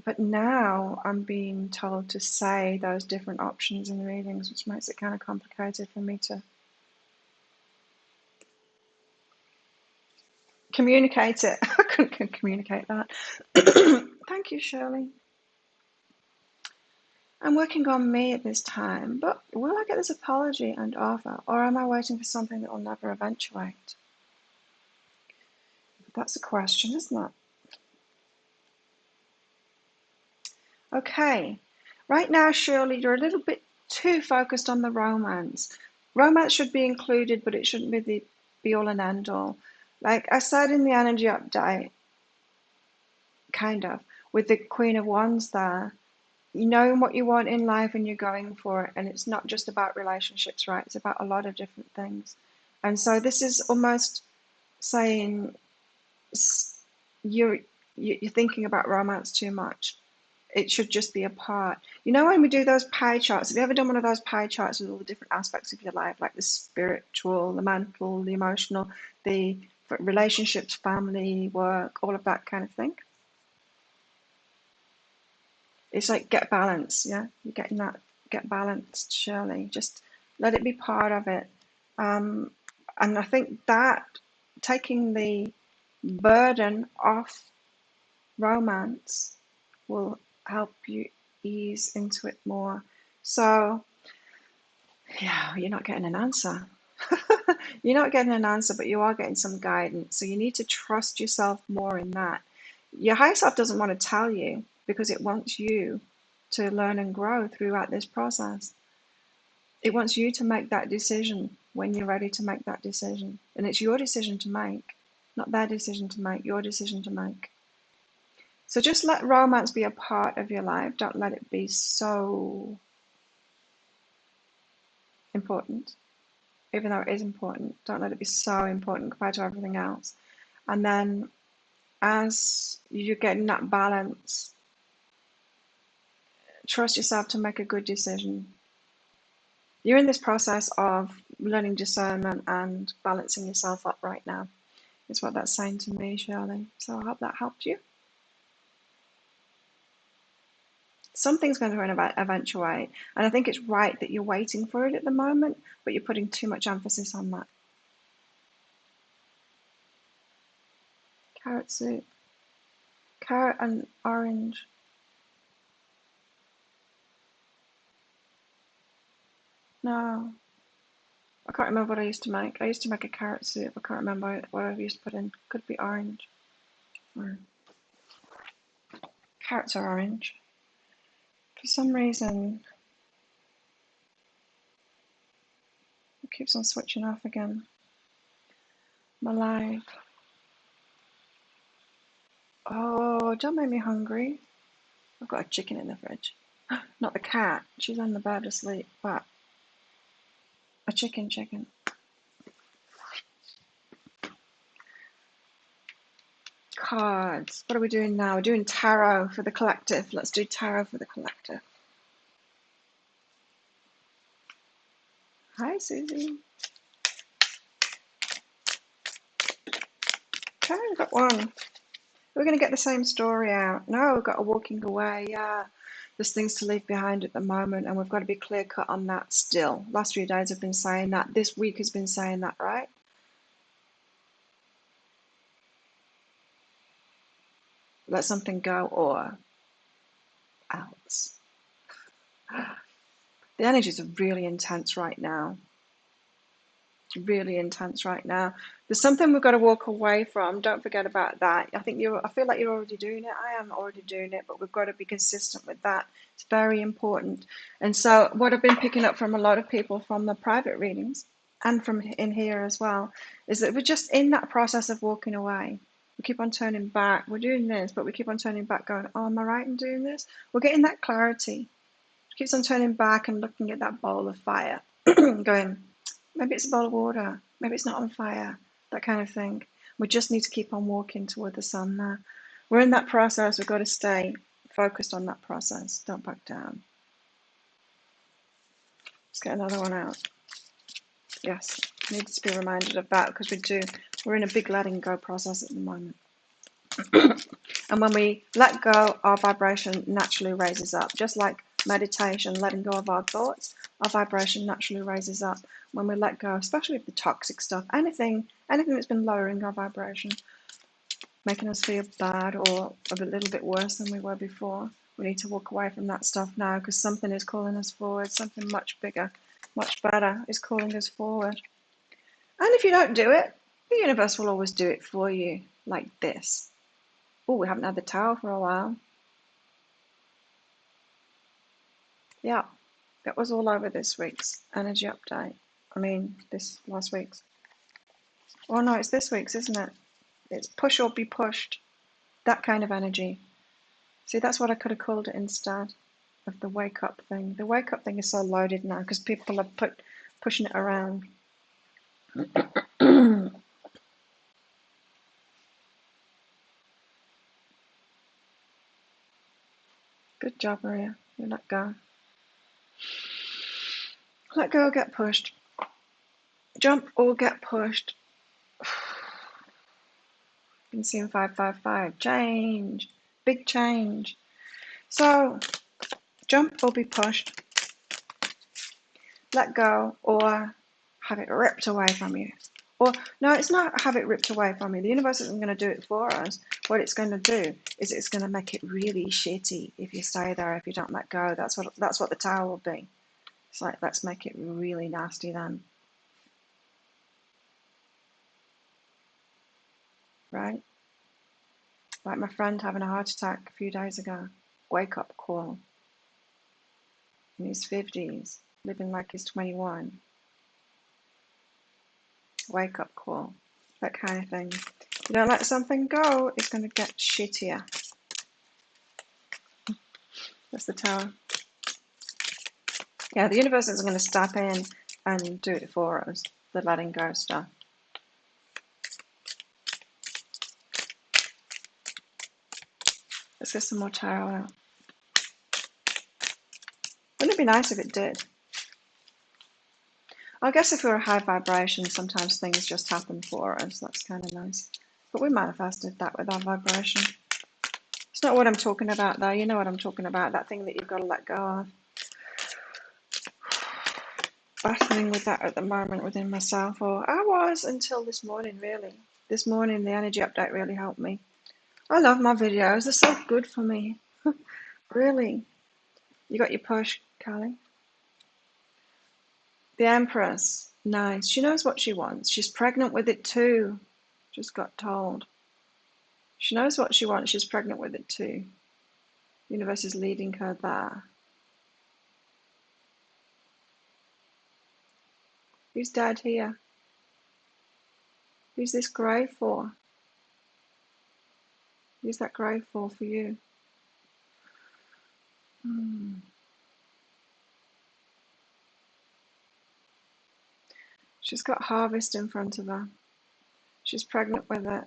But now I'm being told to say those different options in the readings, which makes it kind of complicated for me to communicate it. I couldn't communicate that. Thank you, Shirley. I'm working on me at this time, but will I get this apology and offer, or am I waiting for something that will never eventuate? That's a question, isn't it? Okay, right now, Shirley, you're a little bit too focused on the romance. Romance should be included, but it shouldn't be the be all and end all. Like I said in the energy update, kind of, with the Queen of Wands there, you know what you want in life and you're going for it. And it's not just about relationships, right? It's about a lot of different things. And so this is almost saying you're thinking about romance too much. It should just be a part. You know, when we do those pie charts, have you ever done one of those pie charts with all the different aspects of your life, like the spiritual, the mental, the emotional, the relationships, family, work, all of that kind of thing? It's like get balance, yeah? You're getting that, get balanced, Shirley. Just let it be part of it. And I think that taking the burden off romance will help you ease into it more. So, yeah, you're not getting an answer. You're not getting an answer, but you are getting some guidance. So you need to trust yourself more in that. Your higher self doesn't want to tell you because it wants you to learn and grow throughout this process. It wants you to make that decision when you're ready to make that decision. And it's your decision to make, not their decision to make, your decision to make. So just let romance be a part of your life. Don't let it be so important, even though it is important. Don't let it be so important compared to everything else. And then as you're getting that balance, trust yourself to make a good decision. You're in this process of learning discernment and balancing yourself up right now, is what that's saying to me, Shirley. So I hope that helped you. Something's going to eventuate, and I think it's right that you're waiting for it at the moment, but you're putting too much emphasis on that. Carrot soup. Carrot and orange. No. I can't remember what I used to make. I used to make a carrot soup. I can't remember what I used to put in. Could be orange. Or carrots are orange. For some reason, it keeps on switching off again. My life. Oh, don't make me hungry. I've got a chicken in the fridge. Not the cat. She's on the bed asleep, but a chicken. Cards. What are we doing now? We're doing tarot for the collective. Let's do tarot for the collective. Hi, Susie. Okay, we've got one. We're going to get the same story out. No, we've got a walking away. Yeah, there's things to leave behind at the moment, and we've got to be clear cut on that still. Last few days have been saying that. This week has been saying that, right? Let something go or else. The energies are really intense right now. Really intense right now. There's something we've got to walk away from. Don't forget about that. I feel like you're already doing it. I am already doing it, but we've got to be consistent with that. It's very important. And so what I've been picking up from a lot of people from the private readings and from in here as well is that we're just in that process of walking away. We keep on turning back. We're doing this, but we keep on turning back going, oh, am I right in doing this? We're getting that clarity. It keeps on turning back and looking at that bowl of fire, going, maybe it's a bowl of water, maybe it's not on fire, that kind of thing. We just need to keep on walking toward the sun now. We're in that process. We've got to stay focused on that process. Don't back down. Let's get another one out. Yes, need to be reminded of that because we're in a big letting go process at the moment. And when we let go, our vibration naturally raises up. Just like meditation, letting go of our thoughts, our vibration naturally raises up when we let go, especially with the toxic stuff, anything that's been lowering our vibration, making us feel bad or a little bit worse than we were before. We need to walk away from that stuff now because something is calling us forward, something much bigger, much better is calling us forward. And if you don't do it, the universe will always do it for you, like this. Oh, we haven't had the tower for a while. Yeah, that was all over this week's energy update. I mean, this last week's. Oh no, it's this week's, isn't it? It's push or be pushed. That kind of energy. See, that's what I could have called it instead of the wake up thing. The wake up thing is so loaded now because people are pushing it around. Good job, Maria. You let go. Let go or get pushed. Jump or get pushed. Been seeing 555. Change. Big change. So Jump or be pushed, let go, or have it ripped away from you. Or, no, it's not have it ripped away from you. The universe isn't going to do it for us. What it's going to do is it's going to make it really shitty if you stay there, if you don't let go. That's what the tower will be. It's like, let's make it really nasty then. Right? Like my friend having a heart attack a few days ago. Wake up call. In his 50s, living like he's 21. Wake up call. That kind of thing. You don't let something go, it's going to get shittier. That's the tower. Yeah, the universe isn't going to step in and do it for us, the letting go stuff. Let's get some more tarot out. Wouldn't it be nice if it did? I guess if we're a high vibration, sometimes things just happen for us. That's kind of nice. But we manifested that with our vibration. It's not what I'm talking about, though. You know what I'm talking about, that thing that you've got to let go of. Battling with that at the moment within myself, or I was until this morning, really. This morning, the energy update really helped me. I love my videos. They're so good for me. Really. You got your push, Callie? The Empress. Nice. She knows what she wants. She's pregnant with it too. Just got told. She knows what she wants. She's pregnant with it too. The universe is leading her there. Who's dad here? Who's this grave for? Who's that grave for you? She's got harvest in front of her. She's pregnant with it.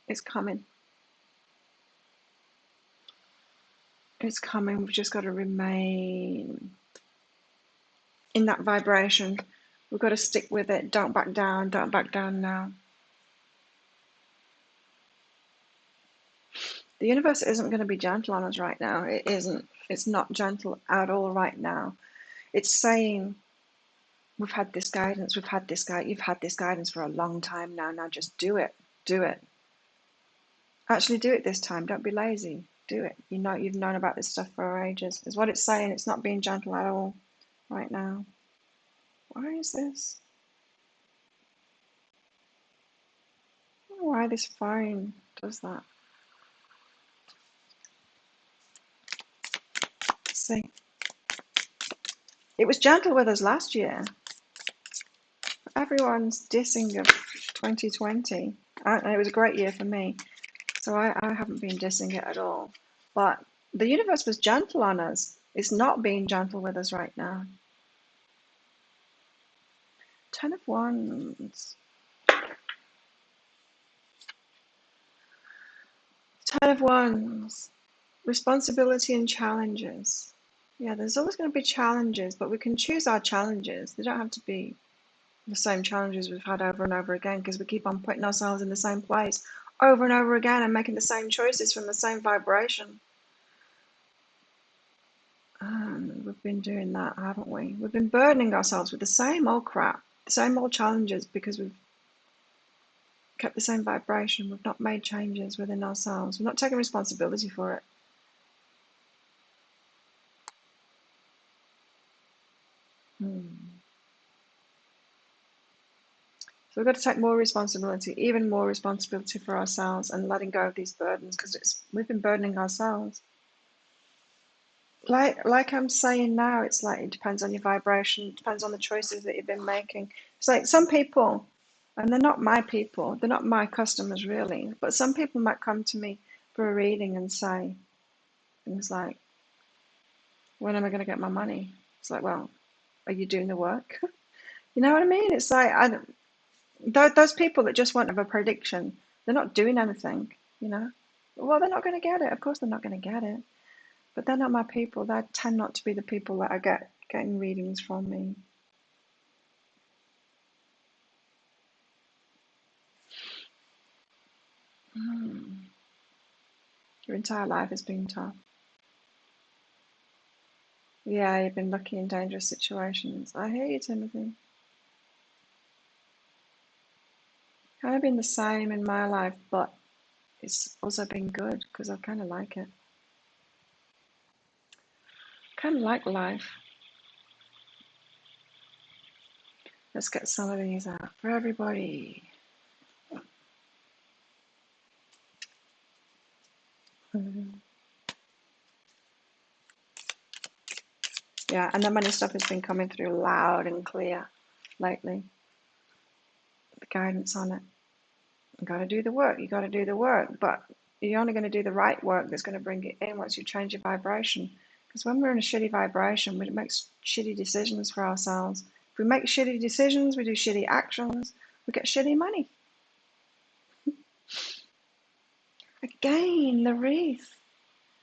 It's coming. It's coming. We've just got to remain in that vibration. We've got to stick with it. Don't back down. Don't back down now. The universe isn't going to be gentle on us right now. It isn't. It's not gentle at all right now. It's saying, we've had this guidance. We've had this guide. You've had this guidance for a long time now. Now just do it. Do it. Actually do it this time. Don't be lazy. Do it. You know, you've known about this stuff for ages. Is what it's saying. It's not being gentle at all right now. Why is this? I don't know why this phone does that. Let's see. It was gentle with us last year. Everyone's dissing of 2020. It was a great year for me. So I haven't been dissing it at all. But the universe was gentle on us. It's not being gentle with us right now. 10 of Wands. 10 of Wands. Responsibility and challenges. Yeah, there's always going to be challenges, but we can choose our challenges. They don't have to be the same challenges we've had over and over again, because we keep on putting ourselves in the same place over and over again and making the same choices from the same vibration. And we've been doing that, haven't we? We've been burdening ourselves with the same old crap, the same old challenges, because we've kept the same vibration. We've not made changes within ourselves. We're not taking responsibility for it. So we've got to take more responsibility, even more responsibility for ourselves, and letting go of these burdens, because we've been burdening ourselves. Like I'm saying now, it's like it depends on your vibration, it depends on the choices that you've been making. It's like some people, and they're not my people, they're not my customers really, but some people might come to me for a reading and say things like, when am I going to get my money? It's like, well, are you doing the work? You know what I mean? It's like, those people that just want a prediction, they're not doing anything, you know? Well, they're not going to get it. Of course they're not going to get it. But they're not my people. They tend not to be the people that I getting readings from me. Your entire life has been tough. Yeah, you've been lucky in dangerous situations. I hear you, Timothy. Kind of been the same in my life, but it's also been good because I kind of like it. Kind of like life. Let's get some of these out for everybody. Yeah, and the money stuff has been coming through loud and clear lately. The guidance on it. You got to do the work. You got to do the work, but you're only going to do the right work that's going to bring it in once you change your vibration. Because when we're in a shitty vibration, we make shitty decisions for ourselves. If we make shitty decisions, we do shitty actions, we get shitty money. Again, the wreath.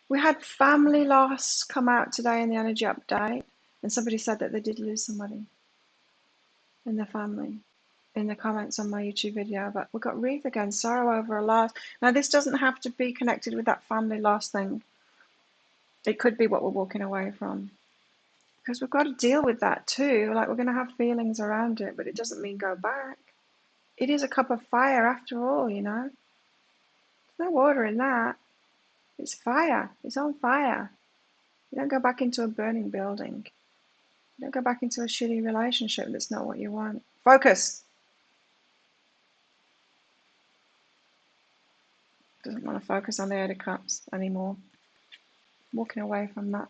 We had family loss come out today in the energy update, and somebody said that they did lose somebody in their family in the comments on my YouTube video. But we got wreath again, sorrow over a loss. Now, this doesn't have to be connected with that family loss thing. It could be what we're walking away from. Because we've got to deal with that too. Like, we're going to have feelings around it, but it doesn't mean go back. It is a cup of fire after all, you know. There's no water in that. It's fire. It's on fire. You don't go back into a burning building. You don't go back into a shitty relationship that's not what you want. Focus. Doesn't want to focus on the Eight of Cups anymore. Walking away from that.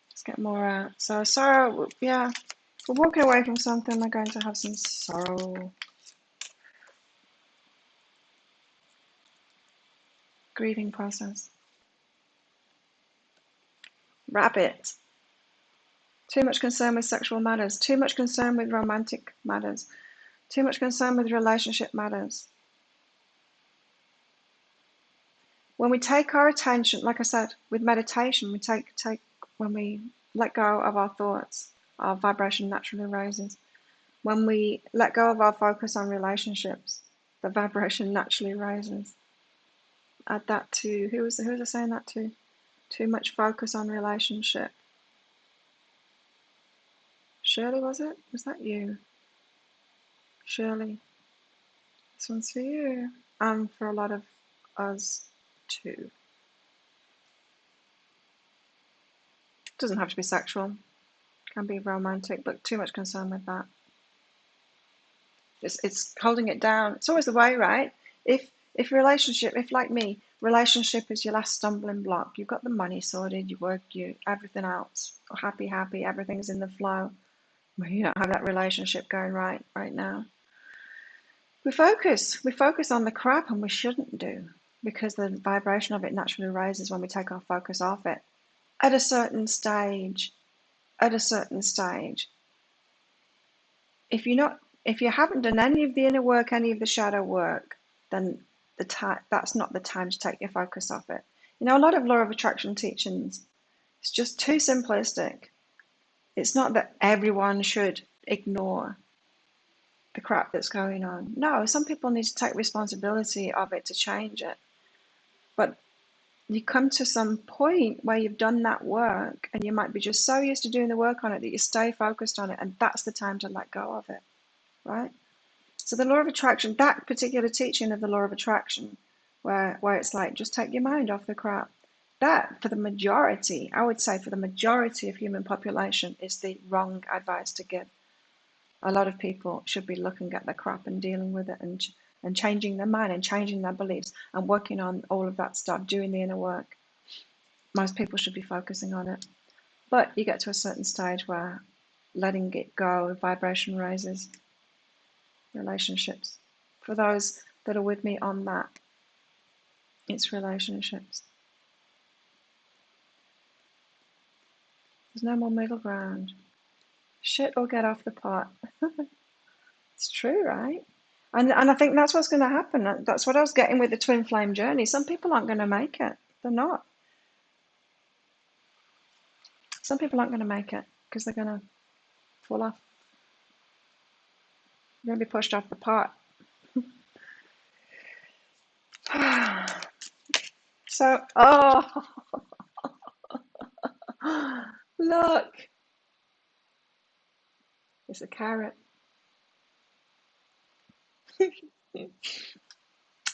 Let's get more out. So sorrow, yeah. We're walking away from something. We're going to have some sorrow. Grieving process. Rabbit. Too much concern with sexual matters. Too much concern with romantic matters. Too much concern with relationship matters. When we take our attention, like I said, with meditation, we take when we let go of our thoughts, our vibration naturally raises. When we let go of our focus on relationships, the vibration naturally raises. Add that to, who was I saying that to? Too much focus on relationship. Shirley, was it? Was that you? Shirley, this one's for you. And for a lot of us too. Doesn't have to be sexual. Can be romantic, but too much concern with that. It's holding it down. It's always the way, right? If relationship, if like me, relationship is your last stumbling block. You've got the money sorted, you work, you everything else, happy, everything's in the flow. Well, you don't have that relationship going right now. We focus on the crap, and we shouldn't do, because the vibration of it naturally raises when we take our focus off it. At a certain stage, if you haven't done any of the inner work, any of the shadow work, then that's not the time to take your focus off it. You know, a lot of law of attraction teachings, it's just too simplistic. It's not that everyone should ignore the crap that's going on. No, some people need to take responsibility of it to change it. But you come to some point where you've done that work, and you might be just so used to doing the work on it that you stay focused on it, and that's the time to let go of it, right? So the law of attraction, that particular teaching of the law of attraction, where it's like, just take your mind off the crap, that, for the majority, I would say for the majority of human population, is the wrong advice to give. A lot of people should be looking at the crap and dealing with it, and changing their mind and changing their beliefs and working on all of that stuff, doing the inner work. Most people should be focusing on it. But you get to a certain stage where letting it go, vibration raises. Relationships. For those that are with me on that, it's relationships. There's no more middle ground. Shit or get off the pot. It's true, right? And I think that's what's going to happen. That's what I was getting with the twin flame journey. Some people aren't going to make it. They're not. Some people aren't going to make it because they're going to fall off. They're going to be pushed off the pot. So, oh, look, it's a carrot.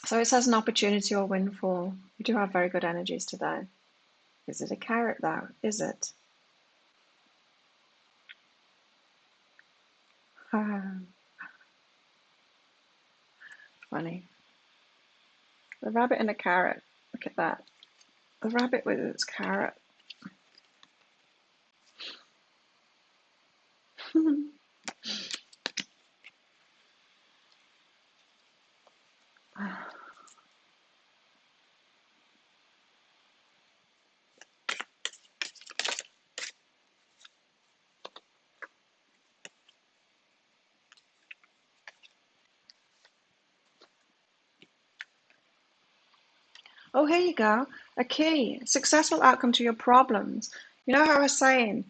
So it says an opportunity or windfall. You do have very good energies today. Is it a carrot though? Is it? Funny. The rabbit and a carrot. Look at that. The rabbit with its carrot. Oh, here you go. A key. Successful outcome to your problems. You know how I was saying,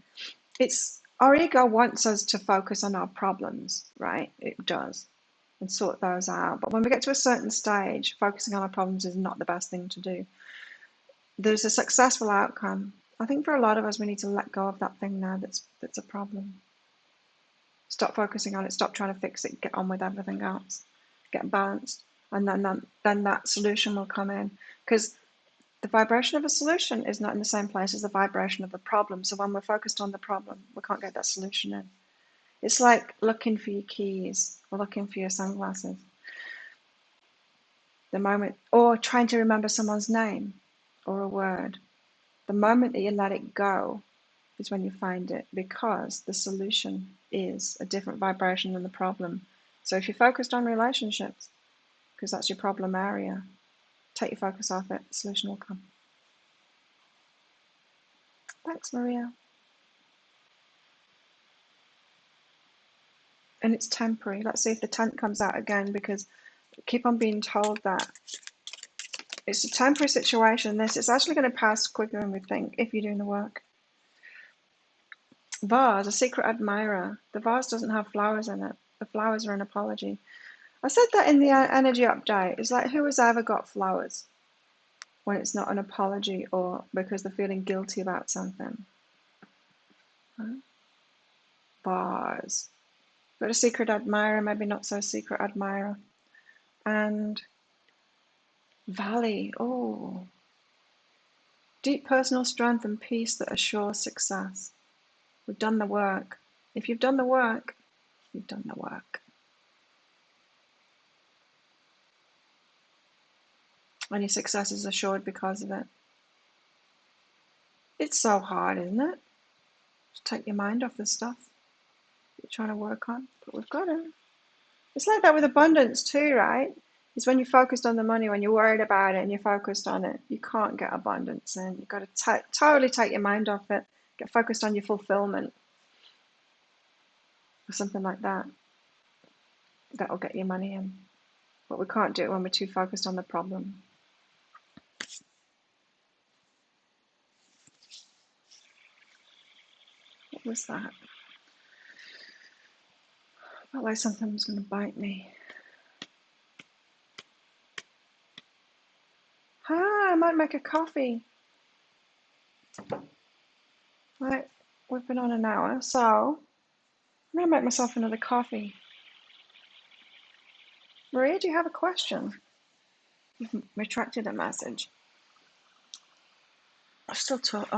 it's our ego wants us to focus on our problems, right? It does, and sort those out. But when we get to a certain stage, focusing on our problems is not the best thing to do. There's a successful outcome. I think for a lot of us, we need to let go of that thing now that's a problem. Stop focusing on it. Stop trying to fix it. Get on with everything else. Get balanced, and then that solution will come in. Because the vibration of a solution is not in the same place as the vibration of the problem. So when we're focused on the problem, we can't get that solution in. It's like looking for your keys or looking for your sunglasses. The moment, or trying to remember someone's name or a word. The moment that you let it go is when you find it, because the solution is a different vibration than the problem. So if you're focused on relationships, because that's your problem area, take your focus off it, the solution will come. Thanks, Maria. And it's temporary. Let's see if the tent comes out again, because I keep on being told that it's a temporary situation. This is actually going to pass quicker than we think if you're doing the work. Vase, a secret admirer. The vase doesn't have flowers in it. The flowers are an apology. I said that in the energy update. It's like, who has ever got flowers when it's not an apology or because they're feeling guilty about something? Huh? Vase. But a secret admirer, maybe not so secret admirer. And valley. Oh. Deep personal strength and peace that assures success. We've done the work. If you've done the work, you've done the work. And your success is assured because of it. It's so hard, isn't it? Just take your mind off the stuff you're trying to work on. But we've got it. It's like that with abundance too, right? It's when you're focused on the money, when you're worried about it and you're focused on it, you can't get abundance in. You've got to totally take your mind off it. Get focused on your fulfillment or something like that. That'll get your money in. But we can't do it when we're too focused on the problem. What was that? I felt like something was going to bite me. I might make a coffee. Right, we've been on an hour, so I'm going to make myself another coffee. Maria, do you have a question? You've retracted a message. I'll still talk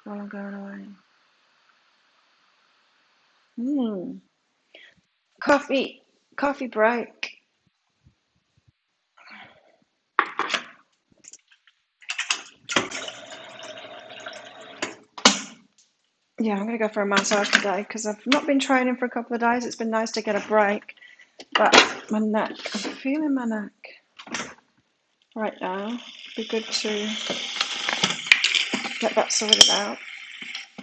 while I'm going away. Coffee break. Yeah, I'm going to go for a massage today because I've not been training for a couple of days. It's been nice to get a break. But my neck, I'm feeling my neck right now. It'd be good to get that sorted out.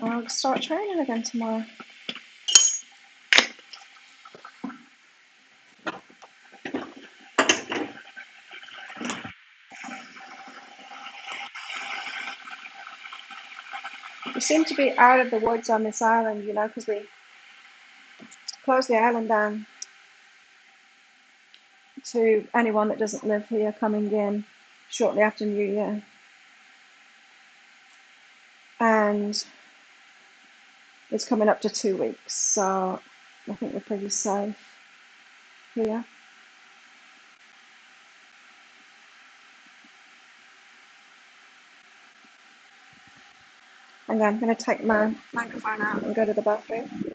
I'll start training again tomorrow. We seem to be out of the woods on this island, you know, because we closed the island down to anyone that doesn't live here coming in shortly after New Year. and it's coming up to 2 weeks, so I think we're pretty safe here. And I'm going to take my microphone out and go to the bathroom.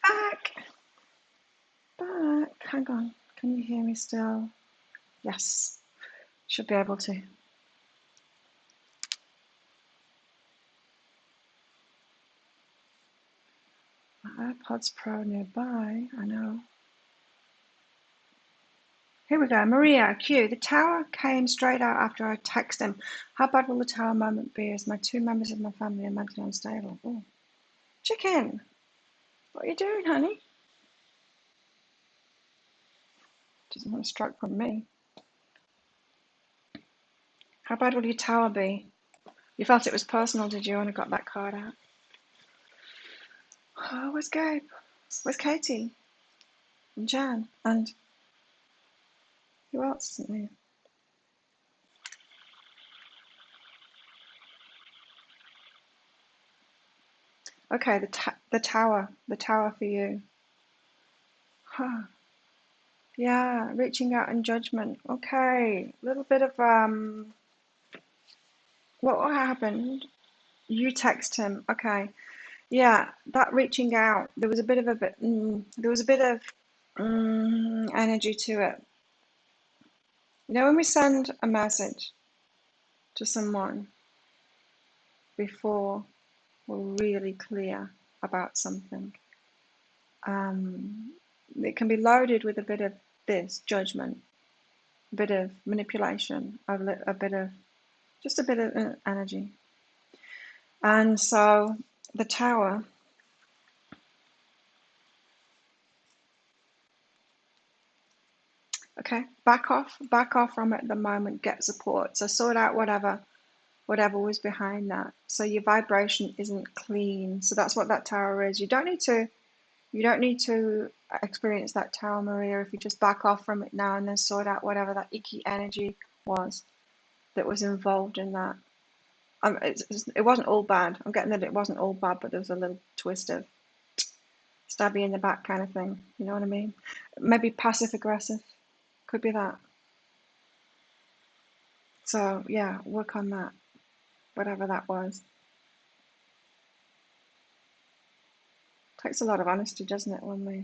Back! Back! Hang on. Can you hear me still? Yes. Should be able to. My AirPods Pro nearby, I know. Here we go. Maria, Q. The tower came straight out after I texted him. How bad will the tower moment be as my 2 members of my family are mentally unstable? Oh. Chicken! What are you doing, honey? Doesn't want a stroke from me. How bad will your tower be? You felt it was personal, did you, when I got that card out? Oh, where's Gabe? Where's Katie? And Jan? And who else isn't here? Okay, the tower for you. Huh. Yeah, reaching out in judgment. Okay, a little bit of what happened? You text him. Okay, yeah, that reaching out. There was a bit of energy to it. You know, when we send a message to someone before we're really clear about something, it can be loaded with a bit of this judgment, a bit of manipulation, a bit of energy. And so the tower, okay, back off from it at the moment, get support. So sort out whatever was behind that. So your vibration isn't clean. So that's what that tower is. You don't need to experience that tower, Maria, if you just back off from it now and then sort out whatever that icky energy was that was involved in that. It wasn't all bad. I'm getting that it wasn't all bad, but there was a little twist of stabby in the back kind of thing. You know what I mean? Maybe passive aggressive. Could be that. So yeah, work on that, whatever that was. Takes a lot of honesty, doesn't it, when we...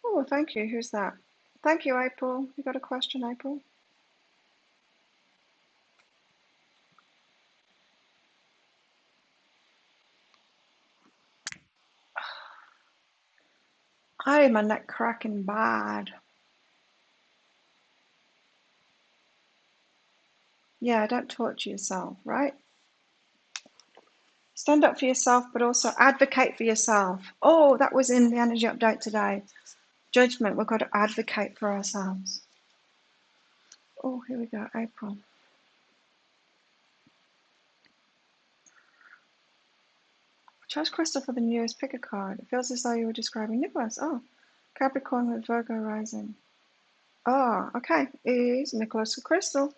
Oh, thank you. Who's that? Thank you, April. You got a question, April? Hi, my neck cracking bad. Yeah, don't torture yourself, right? Stand up for yourself, but also advocate for yourself. Oh, that was in the energy update today. Judgment, we've got to advocate for ourselves. Oh, here we go, April. Chose Crystal for the newest picker card. It feels as though you were describing Nicholas. Oh, Capricorn with Virgo rising. Oh, okay. Is Nicholas a crystal?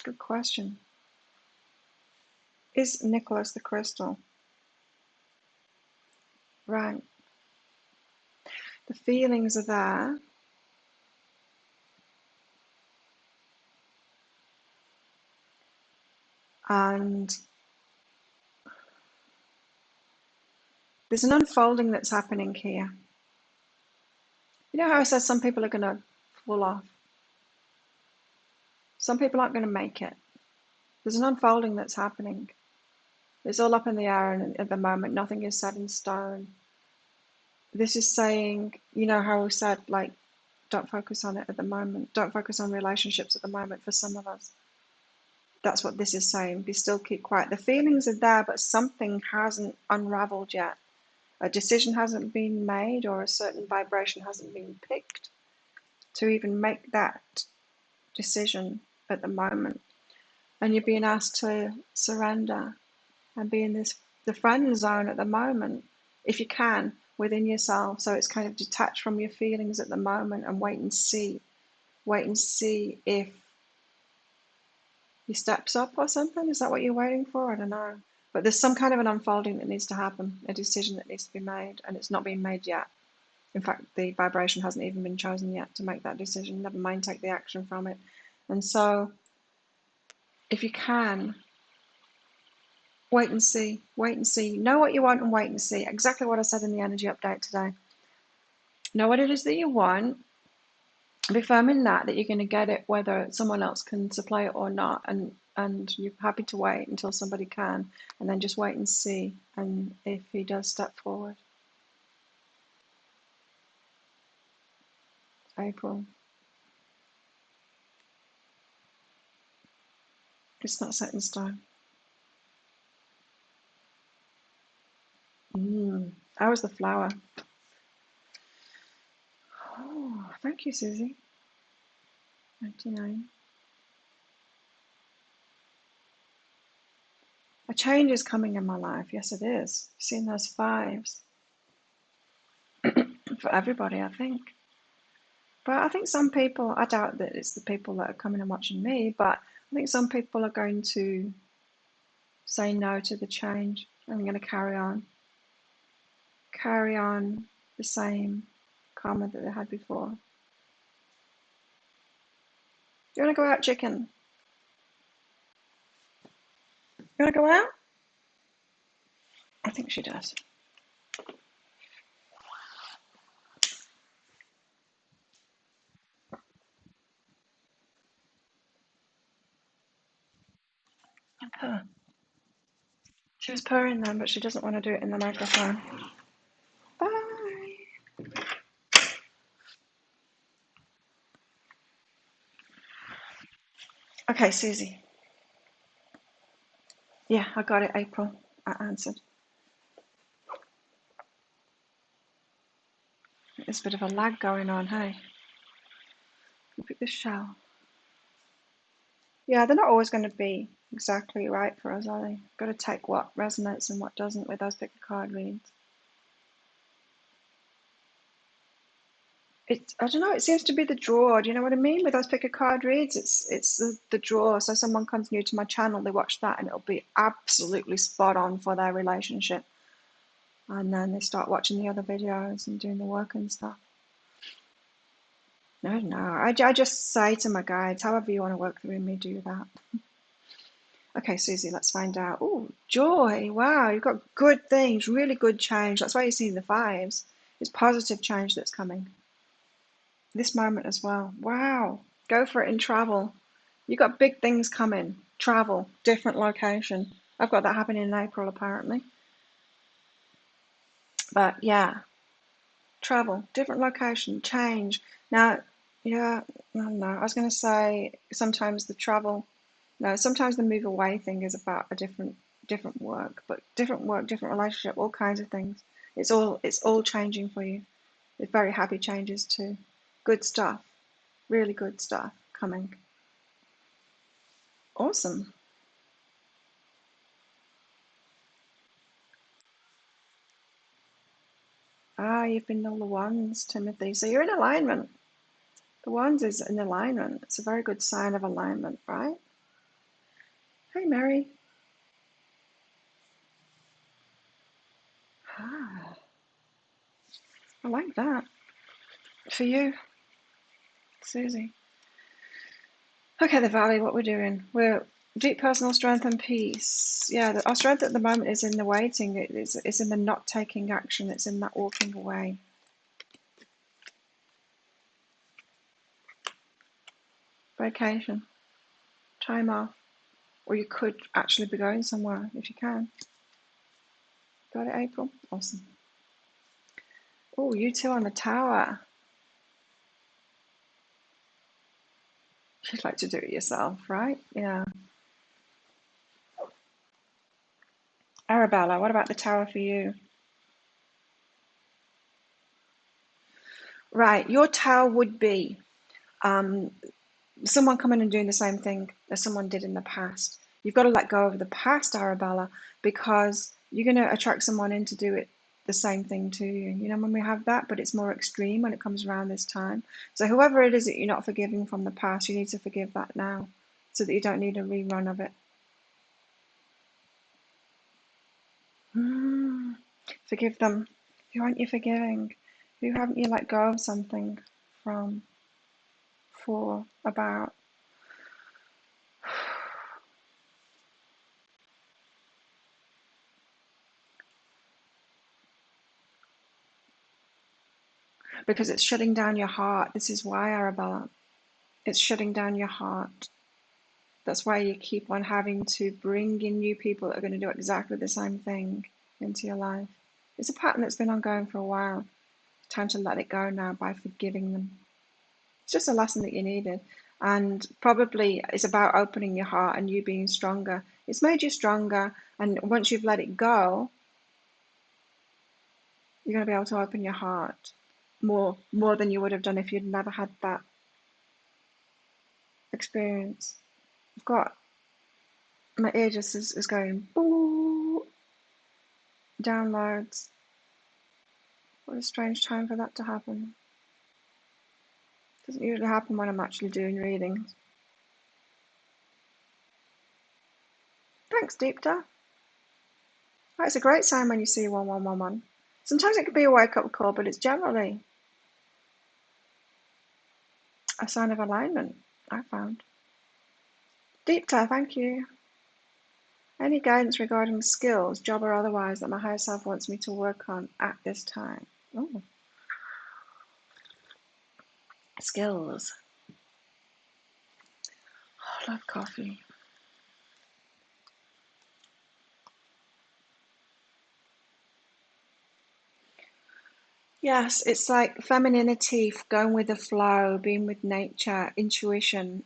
Good question. Is Nicholas the crystal? Right. The feelings are there. And there's an unfolding that's happening here. You know how I said some people are going to fall off? Some people aren't going to make it. There's an unfolding that's happening. It's all up in the air, and at the moment, nothing is set in stone. This is saying, you know how we said, like, don't focus on it at the moment. Don't focus on relationships at the moment for some of us. That's what this is saying. Be still, keep quiet. The feelings are there, but something hasn't unraveled yet. A decision hasn't been made, or a certain vibration hasn't been picked to even make that decision at the moment. And you're being asked to surrender and be in the friend zone at the moment, if you can, within yourself. So it's kind of detached from your feelings at the moment and wait and see. Wait and see if he steps up or something. Is that what you're waiting for? I don't know. But there's some kind of an unfolding that needs to happen, a decision that needs to be made, and it's not being made yet. In fact, the vibration hasn't even been chosen yet to make that decision, never mind take the action from it. And so, if you can, wait and see, wait and see. Know what you want and wait and see. Exactly what I said in the energy update today. Know what it is that you want. Be firm in that you're going to get it, whether someone else can supply it or not. And you're happy to wait until somebody can. And then just wait and see. And if he does step forward. April. It's not set in stone. How was the flower? Oh, thank you, Susie. 99. A change is coming in my life. Yes, it is. Seeing those fives. For everybody, I think. But I think some people, I doubt that it's the people that are coming and watching me, but I think some people are going to say no to the change and I'm going to carry on the same karma that they had before. Do you want to go out, chicken? You want to go out? I think she does. Purr. She was purring then, but she doesn't want to do it in the microphone. Bye. Okay, Susie. Yeah, I got it, April. I answered. There's a bit of a lag going on, hey? Look at this shell. Yeah, they're not always going to be exactly right for us, are they? Got to take what resonates and what doesn't with those pick a card reads. I don't know, it seems to be the draw. Do you know what I mean? With those pick a card reads, it's the draw. So someone comes new to my channel, they watch that and it'll be absolutely spot on for their relationship. And then they start watching the other videos and doing the work and stuff. No, I just say to my guides, however you want to work through me, do that. Okay, Susie, let's find out. Oh, joy. Wow, you've got good things, really good change. That's why you see the fives. It's positive change that's coming. This moment as well. Wow, go for it in travel. You got big things coming. Travel, different location. I've got that happening in April, apparently. But yeah, travel, different location, change. Now, yeah, no, I was going to say sometimes the travel, no, sometimes the move away thing is about a different work, but different work, different relationship, all kinds of things. It's all changing for you. It's very happy changes too. Good stuff, really good stuff coming. Awesome. Ah, you've been all the ones, Timothy. So you're in alignment. The ones is in alignment. It's a very good sign of alignment, right? Hey, Mary. Ah. I like that. For you, Susie. Okay, the Valley, what we're doing. We're deep personal strength and peace. Yeah, our strength at the moment is in the waiting. It's in the not taking action. It's in that walking away. Vacation. Time off. Or you could actually be going somewhere if you can. Got it, April? Awesome. Oh, you two on the tower. You'd like to do it yourself, right? Yeah. Arabella, what about the tower for you? Right, your tower would be someone coming and doing the same thing as someone did in the past. You've got to let go of the past, Arabella, because you're going to attract someone in to do it the same thing to you. You know, when we have that, but it's more extreme when it comes around this time. So whoever it is that you're not forgiving from the past, you need to forgive that now so that you don't need a rerun of it. Forgive them. Who aren't you forgiving? Who haven't you let go of something from, for, about? Because it's shutting down your heart. This is why, Arabella. It's shutting down your heart. That's why you keep on having to bring in new people that are going to do exactly the same thing into your life. It's a pattern that's been ongoing for a while. It's time to let it go now by forgiving them. It's just a lesson that you needed. And probably it's about opening your heart and you being stronger. It's made you stronger. And once you've let it go, you're going to be able to open your heart more than you would have done if you'd never had that experience. I've got my ear just is going boo, downloads. What a strange time for that to happen. Doesn't usually happen when I'm actually doing readings. Thanks, Deepta. Oh, it's a great sign when you see 1111. Sometimes it could be a wake-up call, but it's generally a sign of alignment, I found. Deepta, thank you. Any guidance regarding skills, job or otherwise, that my higher self wants me to work on at this time? Oh. Skills. Oh, I love coffee. Yes, it's like femininity, going with the flow, being with nature, intuition.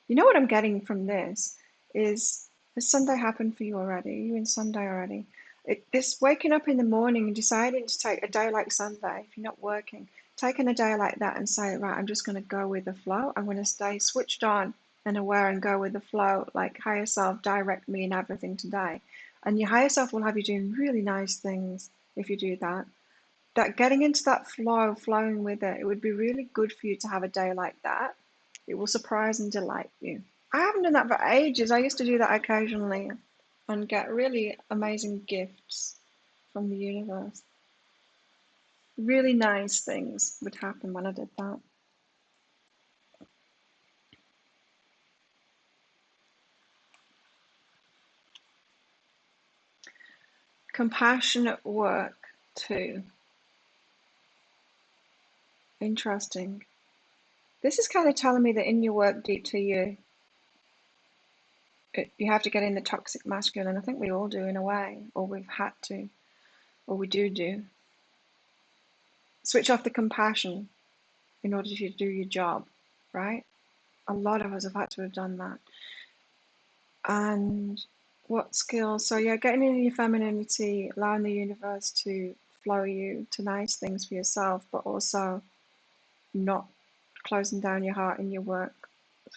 You know what I'm getting from this is, has Sunday happened for you already? Are you in Sunday already? This waking up in the morning and deciding to take a day like Sunday, if you're not working, taking a day like that and say, right, I'm just going to go with the flow. I'm going to stay switched on and aware and go with the flow, like higher self direct me in everything today. And your higher self will have you doing really nice things if you do that. That getting into that flow, flowing with it, it would be really good for you to have a day like that. It will surprise and delight you. I haven't done that for ages. I used to do that occasionally and get really amazing gifts from the universe. Really nice things would happen when I did that. Compassionate work too. Interesting. This is kind of telling me that in your work, deep to you, you have to get in the toxic masculine. I think we all do in a way, or we've had to, or we do. Switch off the compassion in order to do your job, right? A lot of us have had to have done that. And what skills? So yeah, getting in your femininity, allowing the universe to flow you to nice things for yourself, but also not closing down your heart in your work,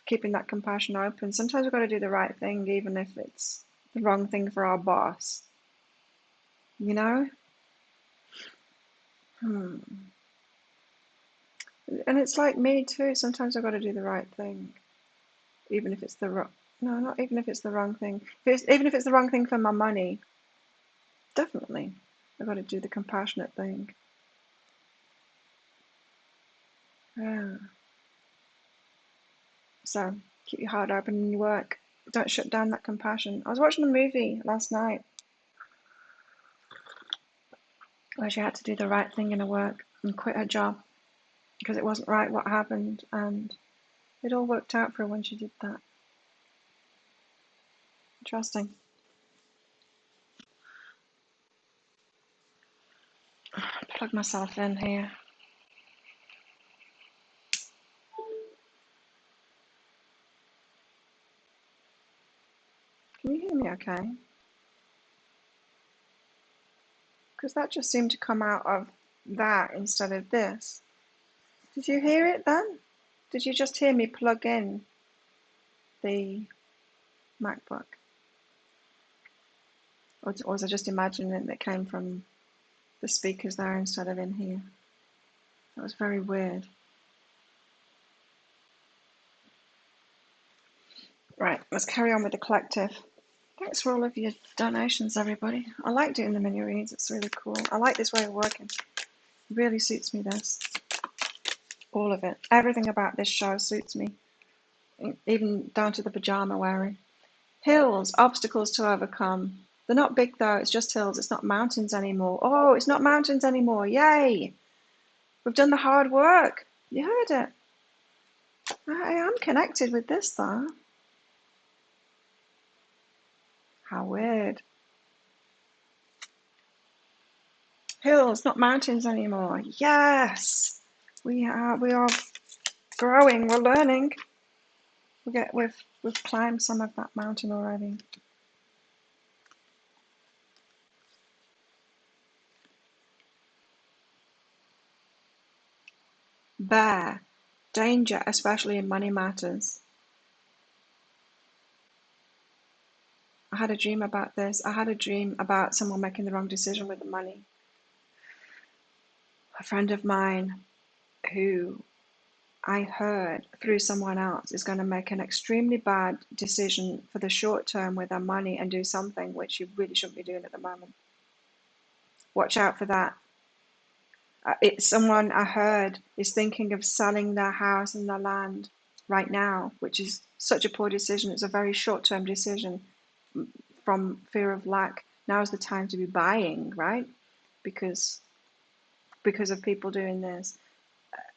keeping that compassion open. Sometimes we've got to do the right thing, even if it's the wrong thing for our boss. You know? And it's like me too. Sometimes I've got to do the right thing, even if it's the wrong. No, not even if it's the wrong thing. Even if it's the wrong thing for my money, definitely. I've got to do the compassionate thing. Yeah. So keep your heart open in your work. Don't shut down that compassion. I was watching a movie last night where she had to do the right thing in her work and quit her job because it wasn't right what happened, and it all worked out for her when she did that. Interesting. Plug myself in here. Can you hear me okay? Because that just seemed to come out of that instead of this. Did you hear it then? Did you just hear me plug in the MacBook? Or was I just imagining it that came from the speakers there instead of in here? That was very weird. Right, let's carry on with the collective. Thanks for all of your donations, everybody. I like doing the mini reads, it's really cool. I like this way of working. It really suits me, this. All of it. Everything about this show suits me. Even down to the pajama wearing. Hills, obstacles to overcome. They're not big though, it's just hills, it's not mountains anymore. Oh, it's not mountains anymore, yay! We've done the hard work. You heard it. I am connected with this though. How weird. Hills, not mountains anymore. Yes! We are growing, we're learning. We've climbed some of that mountain already. Bear, danger, especially in money matters. I had a dream about this. I had a dream about someone making the wrong decision with the money. A friend of mine who I heard through someone else is going to make an extremely bad decision for the short term with their money and do something which you really shouldn't be doing at the moment. Watch out for that. It's someone I heard is thinking of selling their house and their land right now, which is such a poor decision. It's a very short-term decision from fear of lack. Now is the time to be buying, right? Because of people doing this.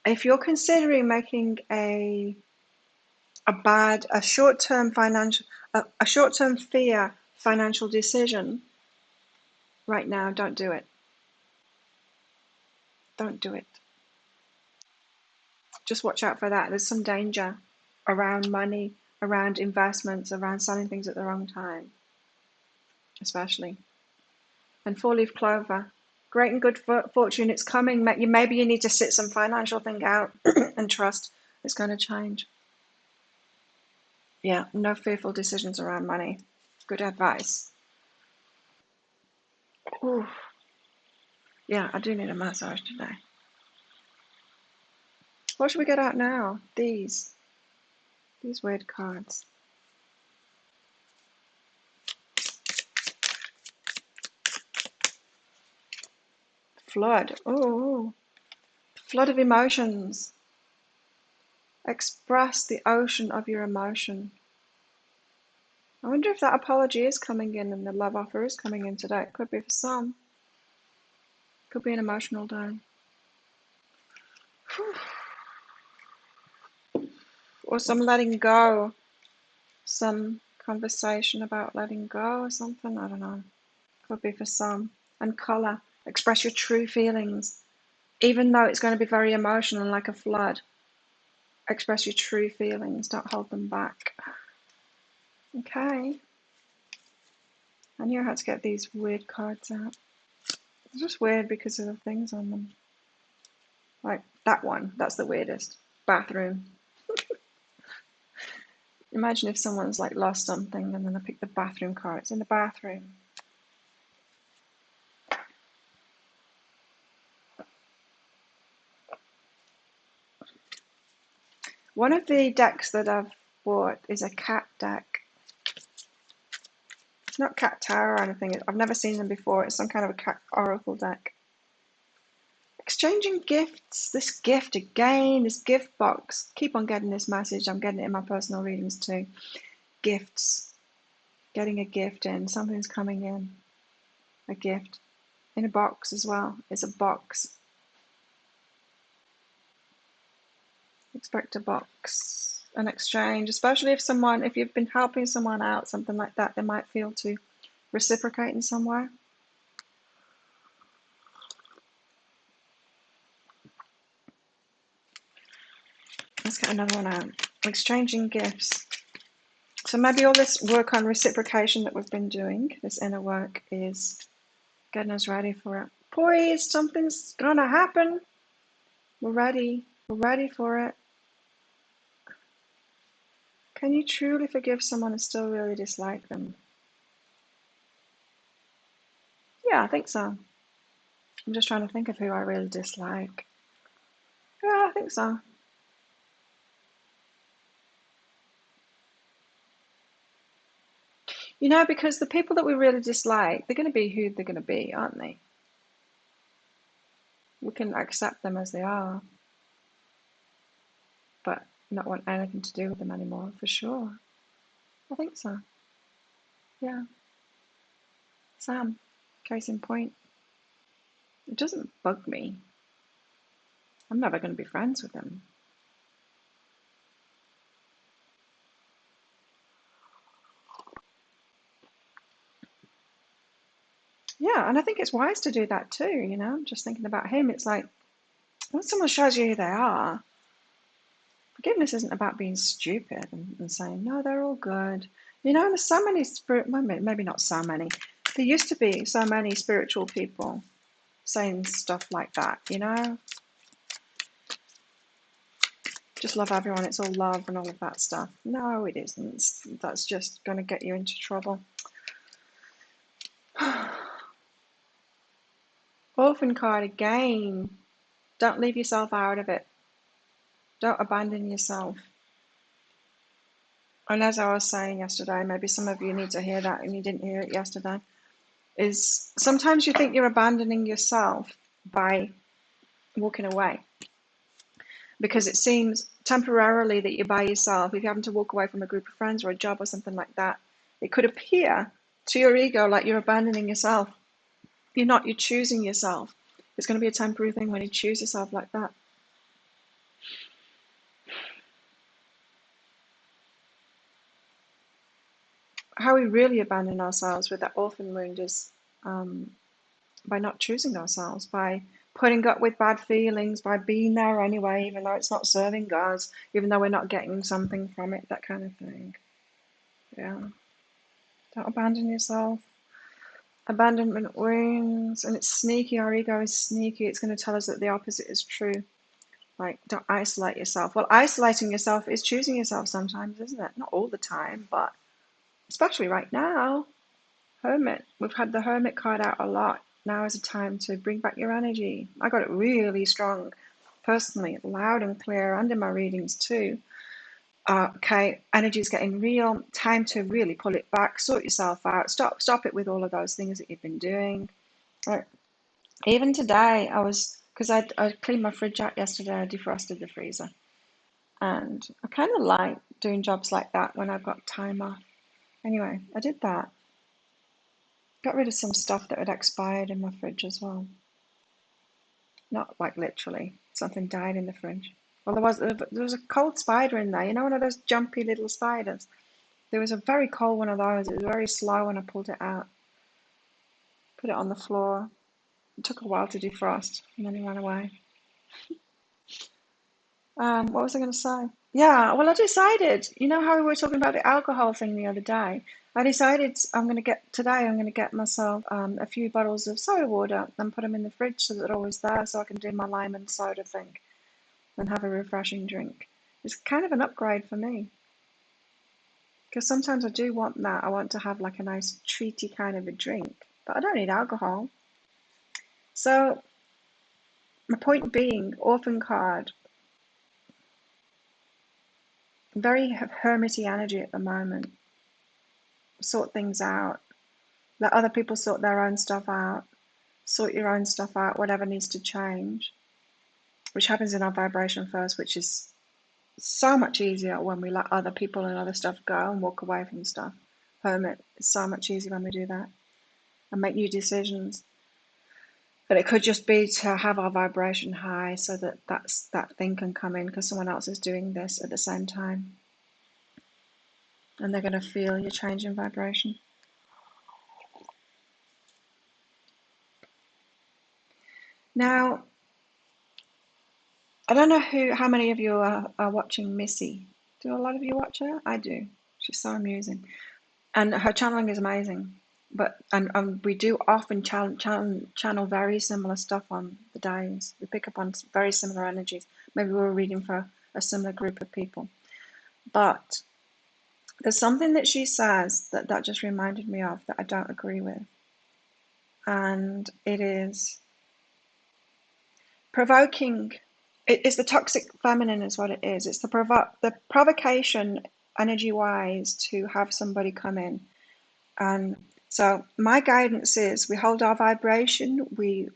If you're considering making a short-term fear financial decision right now, don't do it. Don't do it. Just watch out for that. There's some danger around money, around investments, around selling things at the wrong time, especially. And four-leaf clover, great and good fortune. It's coming. Maybe you need to sit some financial thing out and trust it's going to change. Yeah, no fearful decisions around money. Good advice. Ooh. Yeah, I do need a massage today. What should we get out now? These weird cards. Flood. Oh, flood of emotions. Express the ocean of your emotion. I wonder if that apology is coming in and the love offer is coming in today. It could be for some. Could be an emotional day. Or some letting go. Some conversation about letting go or something. I don't know. Could be for some. And colour. Express your true feelings. Even though it's going to be very emotional and like a flood. Express your true feelings. Don't hold them back. Okay. I knew how to get these weird cards out. It's just weird because of the things on them. Like that one. That's the weirdest. Bathroom. Imagine if someone's like lost something and then they pick the bathroom card. It's in the bathroom. One of the decks that I've bought is a cat deck. It's not cat tarot or anything. I've never seen them before. It's some kind of a cat oracle deck. Exchanging gifts. This gift again, this gift box. Keep on getting this message. I'm getting it in my personal readings too. Gifts. Getting a gift in. Something's coming in. A gift. In a box as well. It's a box. Expect a box. An exchange. Especially if you've been helping someone out, something like that, they might feel to reciprocate in some way. Let's get another one out. Exchanging gifts. So maybe all this work on reciprocation that we've been doing, this inner work, is getting us ready for it. Poised, something's gonna happen. We're ready. We're ready for it. Can you truly forgive someone and still really dislike them? Yeah, I think so. I'm just trying to think of who I really dislike. Yeah, I think so. You know, because the people that we really dislike, they're going to be who they're going to be, aren't they? We can accept them as they are, but not want anything to do with them anymore, for sure. I think so. Yeah. Sam, case in point. It doesn't bug me. I'm never going to be friends with him. Yeah, and I think it's wise to do that too, you know? Just thinking about him, it's like, when someone shows you who they are, forgiveness isn't about being stupid and saying, no, they're all good. You know, there's so many well, maybe not so many. There used to be so many spiritual people saying stuff like that, you know? Just love everyone, it's all love and all of that stuff. No, it isn't. That's just going to get you into trouble. Orphan card again. Don't leave yourself out of it. Don't abandon yourself. And as I was saying yesterday, maybe some of you need to hear that and you didn't hear it yesterday, is sometimes you think you're abandoning yourself by walking away. Because it seems temporarily that you're by yourself. If you're having to walk away from a group of friends or a job or something like that, it could appear to your ego like you're abandoning yourself. You're not, you're choosing yourself. It's going to be a temporary thing when you choose yourself like that. How we really abandon ourselves with that orphan wound is by not choosing ourselves, by putting up with bad feelings, by being there anyway, even though it's not serving us, even though we're not getting something from it, that kind of thing. Yeah. Don't abandon yourself. Abandonment wounds, and it's sneaky. Our ego is sneaky. It's going to tell us that the opposite is true. Like, don't isolate yourself. Well, isolating yourself is choosing yourself sometimes, isn't it? Not all the time, but especially right now. Hermit. We've had the Hermit card out a lot. Now is a time to bring back your energy. I got it really strong, personally, loud and clear, and in my readings too. Okay, energy is getting real. Time to really pull it back, sort yourself out. Stop it with all of those things that you've been doing. Like, even today, because I cleaned my fridge out yesterday. I defrosted the freezer, and I kind of like doing jobs like that when I've got time off. Anyway, I did that. Got rid of some stuff that had expired in my fridge as well. Not like literally, something died in the fridge. Well, there was a cold spider in there. You know, one of those jumpy little spiders. There was a very cold one of those. It was very slow when I pulled it out. Put it on the floor. It took a while to defrost, and then he ran away. What was I going to say? Yeah, well, I decided, you know how we were talking about the alcohol thing the other day? I decided I'm going to get myself a few bottles of soda water and put them in the fridge so that they're always there so I can do my lime and soda thing and have a refreshing drink. It's kind of an upgrade for me. Because sometimes I do want that. I want to have like a nice treaty kind of a drink, but I don't need alcohol. So my point being, orphan card, very hermity energy at the moment. Sort things out. Let other people sort their own stuff out. Sort your own stuff out, whatever needs to change, which happens in our vibration first, which is so much easier when we let other people and other stuff go and walk away from stuff. Hermit, it's so much easier when we do that and make new decisions. But it could just be to have our vibration high so that that thing can come in because someone else is doing this at the same time. And they're going to feel your change in vibration. Now, I don't know how many of you are watching Missy. Do a lot of you watch her? I do. She's so amusing. And her channeling is amazing. But and we do often channel very similar stuff on the days. We pick up on very similar energies. Maybe we were reading for a similar group of people. But there's something that she says that just reminded me of that I don't agree with. And it is provoking. It's the toxic feminine is what it is. It's the provocation energy-wise to have somebody come in. And so my guidance is we hold our vibration, we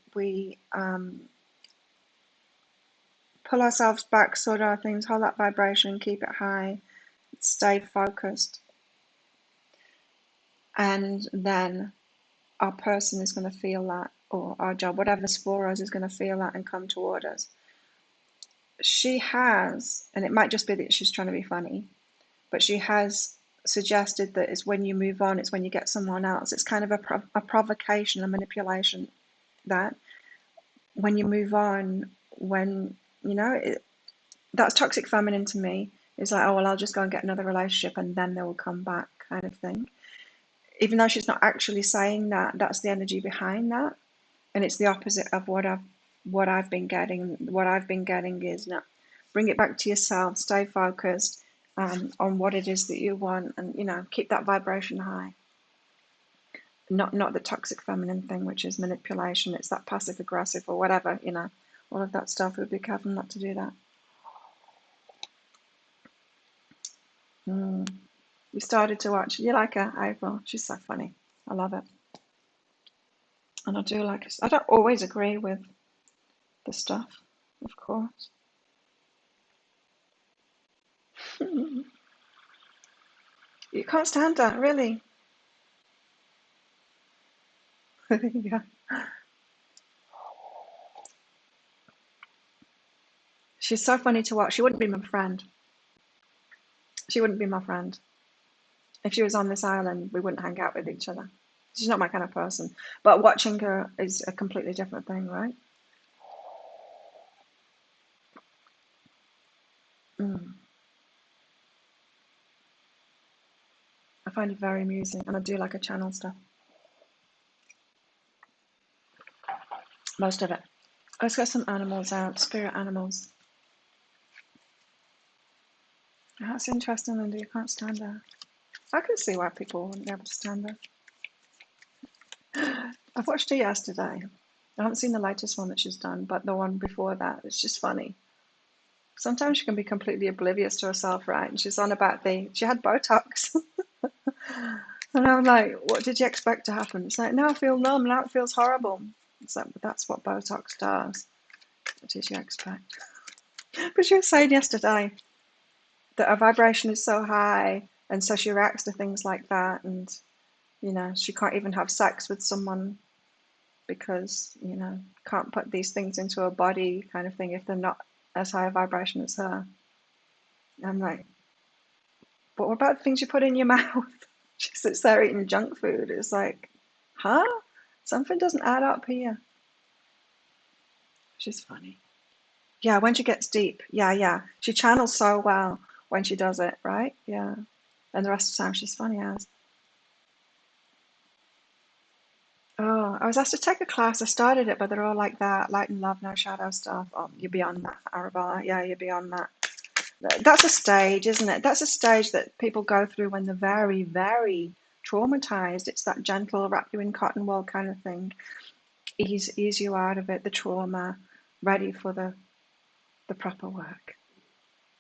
pull ourselves back, sort our things, hold that vibration, keep it high, stay focused. And then our person is going to feel that, or our job, whatever's for us, is going to feel that and come toward us. She has, and it might just be that she's trying to be funny, but she has suggested that it's when you move on, it's when you get someone else. It's kind of a provocation, a manipulation, that when you move on, when, that's toxic feminine to me. It's like, oh, well, I'll just go and get another relationship and then they will come back kind of thing. Even though she's not actually saying that, that's the energy behind that. And it's the opposite of what I've been getting. What I've been getting is, no, bring it back to yourself, stay focused on what it is that you want, and keep that vibration high. Not the toxic feminine thing, which is manipulation. It's that passive aggressive or whatever, all of that stuff. We'd be careful not to do that. You started to watch. You like her, April? She's so funny. I love it. And I do like it. I don't always agree with the stuff, of course. You can't stand her, really. Yeah. She's so funny to watch. She wouldn't be my friend. She wouldn't be my friend. If she was on this island, we wouldn't hang out with each other. She's not my kind of person. But watching her is a completely different thing, right? I find it very amusing, and I do like her channel stuff. Most of it. Let's get some animals out, spirit animals. That's interesting, Linda. You can't stand her. I can see why people wouldn't be able to stand her. I've watched her yesterday. I haven't seen the latest one that she's done, but the one before that, it's just funny. Sometimes she can be completely oblivious to herself, right? And she's on about she had Botox. And I'm like, what did you expect to happen? It's like, no, I feel numb, now it feels horrible. It's like, but that's what Botox does. What did you expect? But she was saying yesterday that her vibration is so high, and so she reacts to things like that, and she can't even have sex with someone because can't put these things into her body, kind of thing, if they're not as high a vibration as her. I'm like, but what about the things you put in your mouth? She sits there eating junk food. It's like, huh? Something doesn't add up here. She's funny. Yeah, when she gets deep. Yeah. She channels so well when she does it, right? Yeah. And the rest of the time she's funny as. Oh, I was asked to take a class. I started it, but they're all like that, light and love, no shadow stuff. Oh, you're beyond that, Arabella. Yeah, you're beyond that. That's a stage, isn't it? That's a stage that people go through when they're very, very traumatized. It's that gentle, wrap you in cotton wool kind of thing. Ease you out of it, the trauma, ready for the proper work.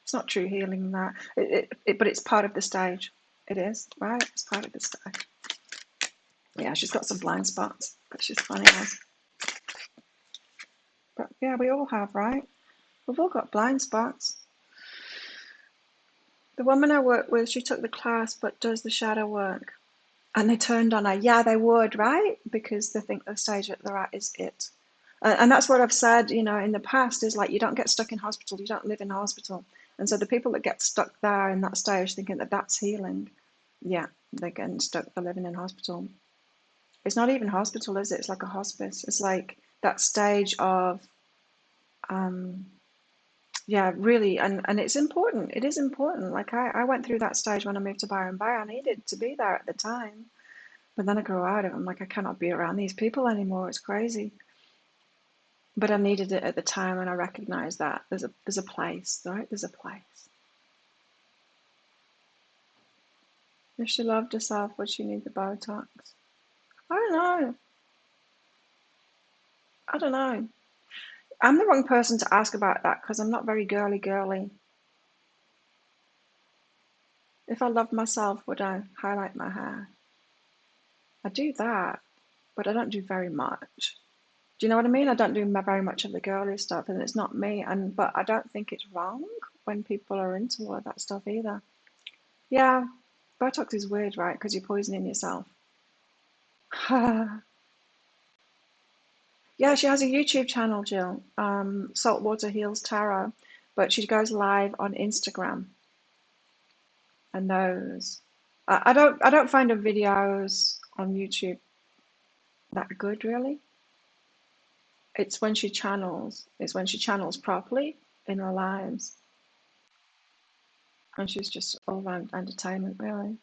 It's not true healing, that, but it's part of the stage. It is, right? It's part of the stage. Yeah, she's got some blind spots, but she's funny as. But yeah, we all have, right? We've all got blind spots. The woman I work with, she took the class but does the shadow work. And they turned on her. Yeah, they would, right? Because they think the stage that they're at is it. And that's what I've said, you know, in the past is like, you don't get stuck in hospital, you don't live in hospital. And so the people that get stuck there in that stage thinking that that's healing, yeah, they're getting stuck, they're living in hospital. It's not even hospital, is it? It's like a hospice. It's like that stage of, yeah, really, and it's important. It is important. Like I went through that stage when I moved to Byron Bay. I needed to be there at the time. But then I grew out of it. I'm like, I cannot be around these people anymore. It's crazy. But I needed it at the time, and I recognized that there's a place, right? There's a place. If she loved herself, would she need the Botox? I don't know. I don't know. I'm the wrong person to ask about that because I'm not very girly. If I loved myself, would I highlight my hair? I do that, but I don't do very much. Do you know what I mean? I don't do very much of the girly stuff, and it's not me. But I don't think it's wrong when people are into all of that stuff either. Yeah, Botox is weird, right? Because you're poisoning yourself. Yeah, she has a YouTube channel, Jill. Saltwater Heals Tarot, but she goes live on Instagram and those. I don't find her videos on YouTube that good, really. It's when she channels. It's when she channels properly in her lives, and she's just all around entertainment, really.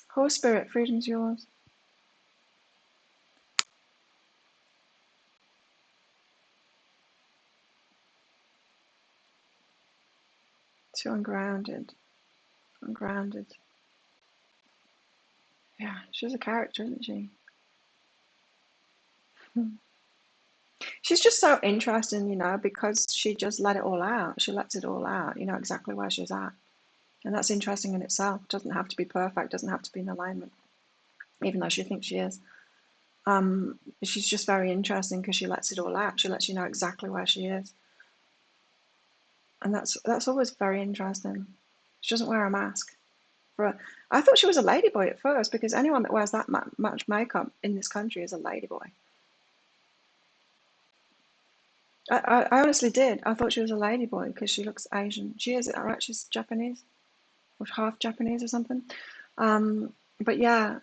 Horse Spirit, freedom's yours. Too ungrounded. Ungrounded. Yeah, she's a character, isn't she? She's just so interesting, you know, because she just let it all out. She lets it all out, you know, exactly where she's at. And that's interesting in itself. Doesn't have to be perfect, doesn't have to be in alignment, even though she thinks she is. She's just very interesting because she lets it all out. She lets you know exactly where she is. And that's always very interesting. She doesn't wear a mask. I thought she was a ladyboy at first because anyone that wears that much makeup in this country is a ladyboy. I honestly did. I thought she was a ladyboy because she looks Asian. She is, right? She's Japanese or half Japanese or something. But yeah,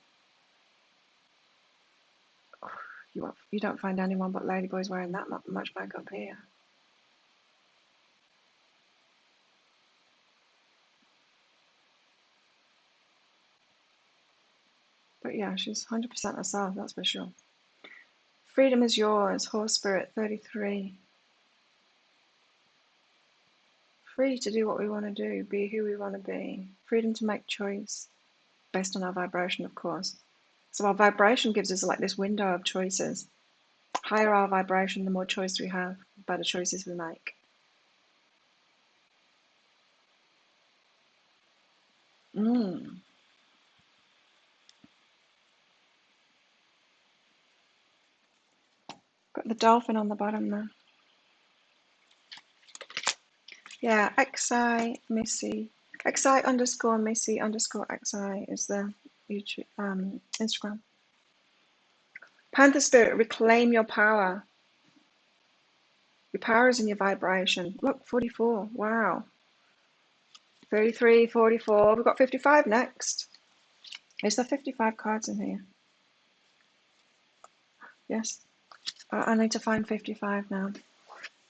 you don't find anyone but ladyboys wearing that much makeup here. But yeah, she's 100% herself, that's for sure. Freedom is yours, Horse Spirit 33. Free to do what we want to do, be who we want to be. Freedom to make choice based on our vibration, of course. So our vibration gives us like this window of choices. Higher our vibration, the more choice we have, the better choices we make. Got the dolphin on the bottom there. Yeah, XI Missy. XI underscore Missy underscore XI is the YouTube Instagram. Panther Spirit, reclaim your power. Your power is in your vibration. Look, 44. Wow. 33, 44. We've got 55 next. Is there 55 cards in here? Yes. I need to find 55 now.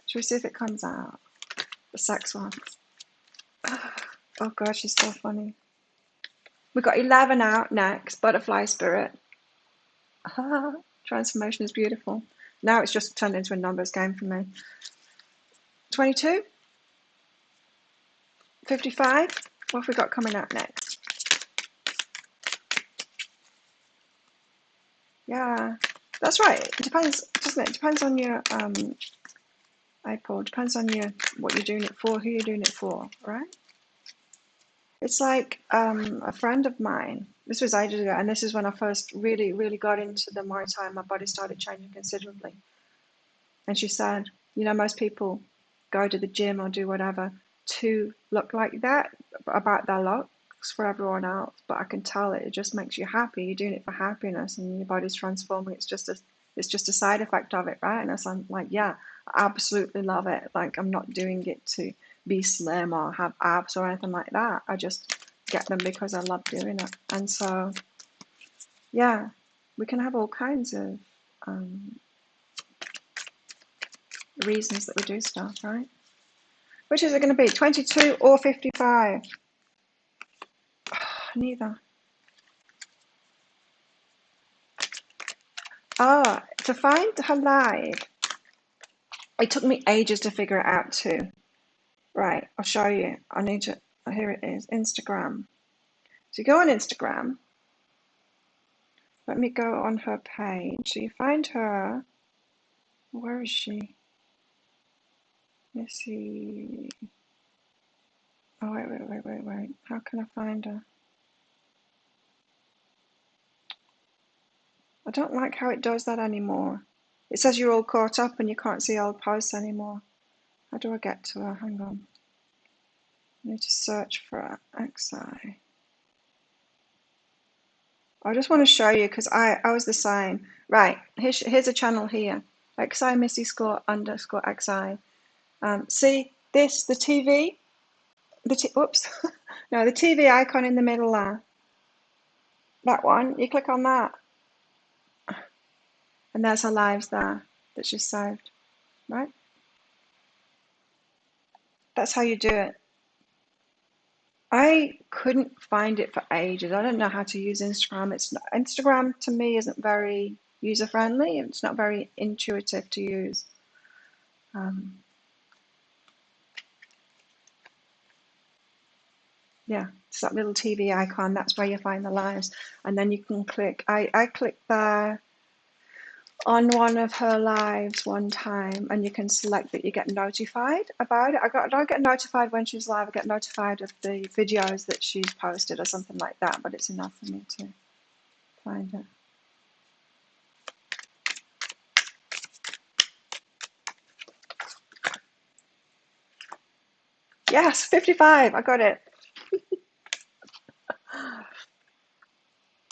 Should we see if it comes out? The sex one. Oh God, she's so funny. We've got 11 out next. Butterfly Spirit. Transformation is beautiful. Now it's just turned into a numbers game for me. 22? 55? What have we got coming up next? Yeah, that's right. It depends, doesn't it? It depends on your April. Depends on what you're doing it for, who you're doing it for, right? It's like a friend of mine. This was ages ago, and this is when I first really, really got into the Muay Thai. My body started changing considerably. And she said, you know, most people go to the gym or do whatever to look like that, about their looks for everyone else. But I can tell it just makes you happy. You're doing it for happiness, and your body's transforming. It's just a side effect of it, right? And so I'm like, yeah, I absolutely love it. Like, I'm not doing it to be slim or have abs or anything like that. I just get them because I love doing it. And so, yeah, we can have all kinds of reasons that we do stuff, right? Which is it going to be, 22 or 55? Neither. Ah, to find her live, it took me ages to figure it out too. Right, I'll show you. I need to, here it is, Instagram. So you go on Instagram. Let me go on her page. So you find her, where is she? Let's see. Oh, wait. How can I find her? I don't like how it does that anymore. It says you're all caught up and you can't see old posts anymore. How do I get to her? Hang on. I need to search for XI. I just want to show you because I was the same. Right, here's a channel here. XI Missy Score underscore XI. See this, the TV? Oops. No, the TV icon in the middle there. That one. You click on that. And there's her lives there that she's saved. Right? That's how you do it. I couldn't find it for ages. I don't know how to use Instagram. Instagram to me isn't very user friendly. It's not very intuitive to use. Yeah, it's that little TV icon. That's where you find the lives, and then you can click. I clicked there on one of her lives one time, and you can select that you get notified about it. I don't get notified when she's live. I get notified of the videos that she's posted or something like that. But it's enough for me to find it. Yes, 55. I got it.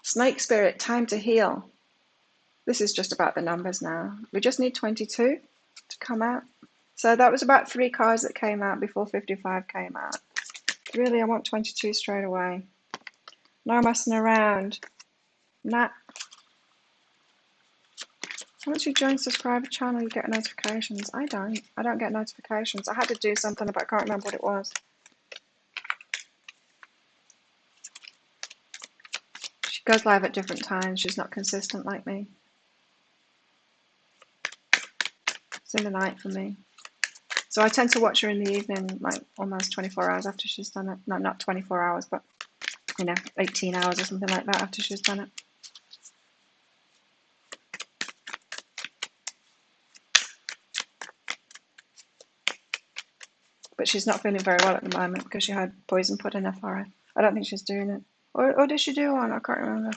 Snake Spirit, time to heal. This is just about the numbers now. We just need 22 to come out. So that was about 3 cards that came out before 55 came out. Really, I want 22 straight away. No messing around. Nah. Once you join subscriber channel, you get notifications. I don't get notifications. I had to do something, but I can't remember what it was. She goes live at different times. She's not consistent like me. It's in the night for me. So I tend to watch her in the evening, like almost 24 hours after she's done it. No, not 24 hours, but, 18 hours or something like that after she's done it. But she's not feeling very well at the moment because she had poison put in her forehead. I don't think she's doing it. Or did she do one? I can't remember.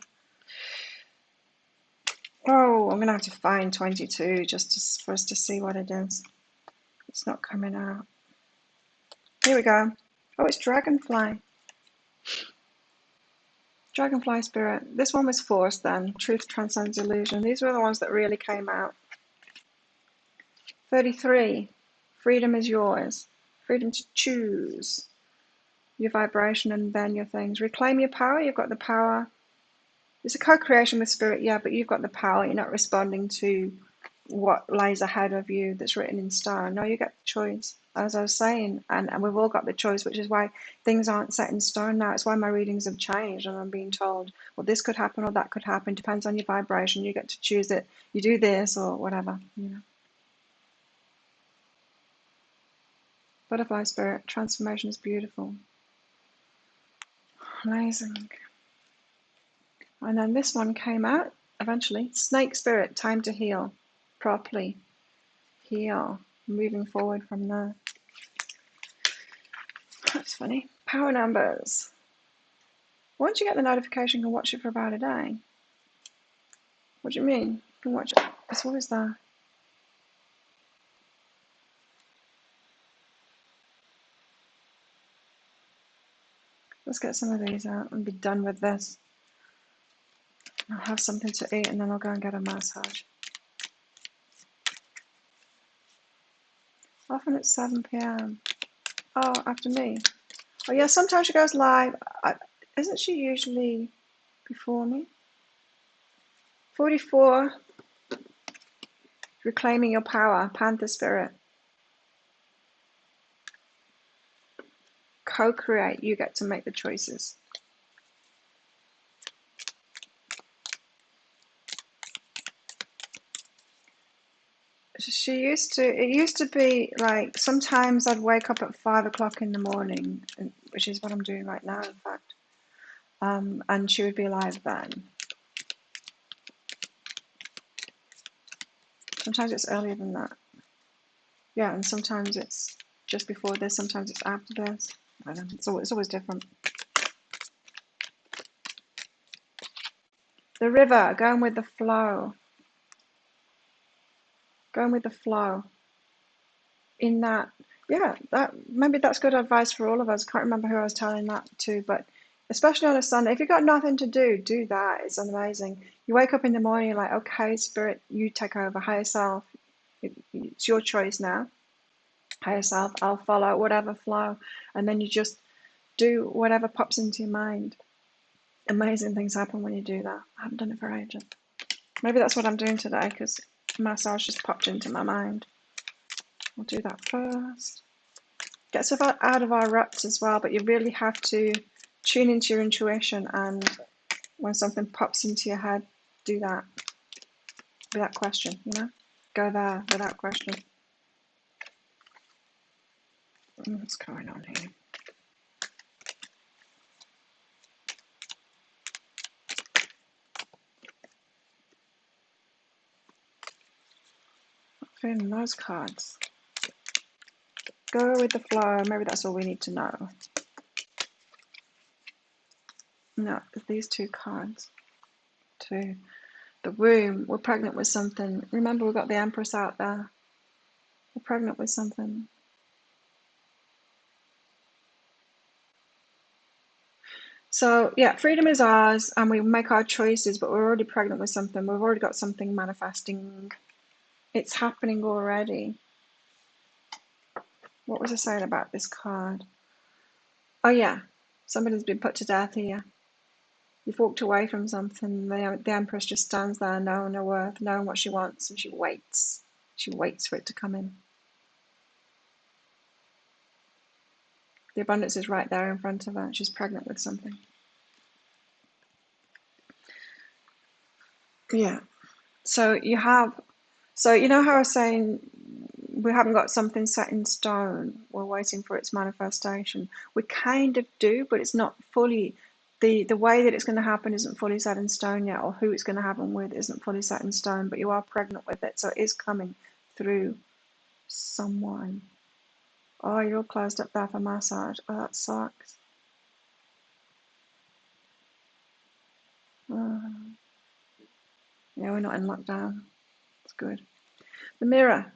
Oh, I'm going to have to find 22 just for us to see what it is. It's not coming out. Here we go. Oh, it's Dragonfly. Dragonfly Spirit. This one was forced then. Truth transcends illusion. These were the ones that really came out. 33. Freedom is yours. Freedom to choose your vibration and then your things. Reclaim your power. You've got the power. It's a co-creation with spirit, yeah, but you've got the power. You're not responding to what lies ahead of you that's written in stone. No, you get the choice, as I was saying, and we've all got the choice, which is why things aren't set in stone now. It's why my readings have changed, and I'm being told, well, this could happen or that could happen. Depends on your vibration. You get to choose it. You do this or whatever, Butterfly Spirit, transformation is beautiful. Amazing. And then this one came out eventually. Snake Spirit, time to heal properly. Heal. Moving forward from there. That's funny. Power numbers. Once you get the notification, you can watch it for about a day. What do you mean? You can watch it. It's always there. Let's get some of these out and be done with this. I'll have something to eat and then I'll go and get a massage. Often it's 7 p.m. Oh, after me. Oh yeah, sometimes she goes live. Isn't she usually before me? 44. Reclaiming your power, Panther Spirit. Co-create. You get to make the choices. It used to be like sometimes I'd wake up at 5 o'clock in the morning, which is what I'm doing right now, in fact. And she would be live then. Sometimes it's earlier than that. Yeah, and sometimes it's just before this, sometimes it's after this. I don't know, it's always different. The river, going with the flow. Going with the flow. In that, yeah, maybe that's good advice for all of us. Can't remember who I was telling that to, but especially on a Sunday, if you've got nothing to do that. It's amazing. You wake up in the morning, you're like, okay, Spirit, you take over. Higher self, it's your choice now. Higher self, I'll follow whatever flow, and then you just do whatever pops into your mind. Amazing things happen when you do that. I haven't done it for ages. Maybe that's what I'm doing today, because massage just popped into my mind. We'll do that first. Gets us out of our ruts as well, but you really have to tune into your intuition, and when something pops into your head, do that without question, go there without question. What's going on here? Not feeling those cards. Go with the flow. Maybe that's all we need to know. No, these two cards. Two. The womb. We're pregnant with something. Remember, we've got the Empress out there. We're pregnant with something. So yeah, freedom is ours, and we make our choices, but we're already pregnant with something. We've already got something manifesting. It's happening already. What was I saying about this card? Oh yeah, somebody's been put to death here. You've walked away from something. The Empress just stands there, knowing her worth, knowing what she wants, and she waits. She waits for it to come in. The abundance is right there in front of her. She's pregnant with something. Yeah. So you know how I was saying we haven't got something set in stone. We're waiting for its manifestation. We kind of do, but it's not fully. The way that it's going to happen isn't fully set in stone yet, or who it's going to happen with isn't fully set in stone, but you are pregnant with it, so it is coming through someone. Oh, you're all closed up there for massage. Oh, that sucks. Oh. Yeah, we're not in lockdown. It's good. The mirror.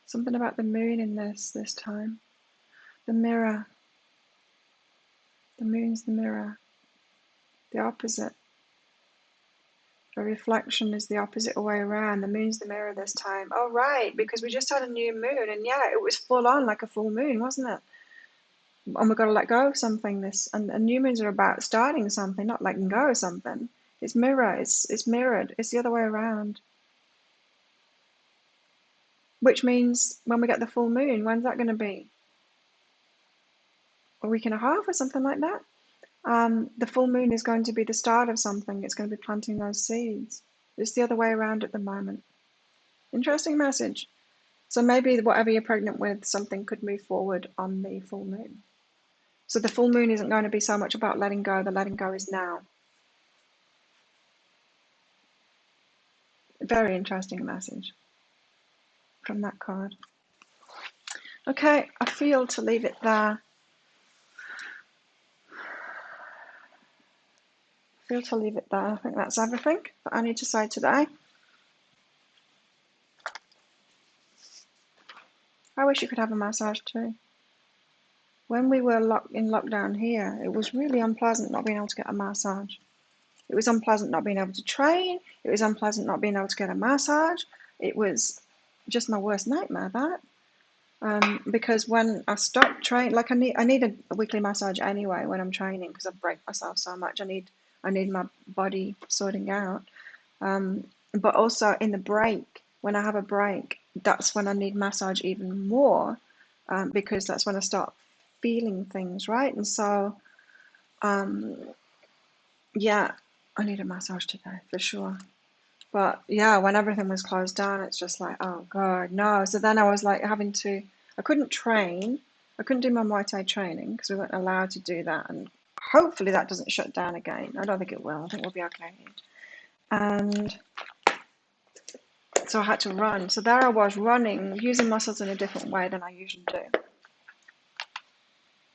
Something about the moon in this time. The mirror. The moon's the mirror. The opposite. The reflection is the opposite way around. The moon's the mirror this time. Oh, right, because we just had a new moon, and yeah, it was full on like a full moon, wasn't it? And we've got to let go of something. And new moons are about starting something, not letting go of something. It's mirror. It's mirrored. It's the other way around. Which means when we get the full moon, when's that going to be? A week and a half or something like that? The full moon is going to be the start of something. It's going to be planting those seeds. It's the other way around at the moment. Interesting message. So maybe whatever you're pregnant with, something could move forward on the full moon. So the full moon isn't going to be so much about letting go. The letting go is now. Very interesting message from that card. Okay, I feel to leave it there. feel to leave it there. I think that's everything that I need to say today. I wish you could have a massage too. When we were in lockdown here, it was really unpleasant not being able to get a massage. It was unpleasant not being able to train. It was unpleasant not being able to get a massage. It was just my worst nightmare, that. Because when I stopped training, like I need a weekly massage anyway when I'm training, because I break myself so much. I need my body sorting out. But also in the break, when I have a break, that's when I need massage even more, because that's when I start feeling things, right? And so, yeah, I need a massage today for sure. But yeah, when everything was closed down, it's just like, oh God, no. So then I was like I couldn't train. I couldn't do my Muay Thai training because we weren't allowed to do that. And hopefully that doesn't shut down again. I don't think it will. I think we'll be okay. And so I had to run. So there I was running, using muscles in a different way than I usually do.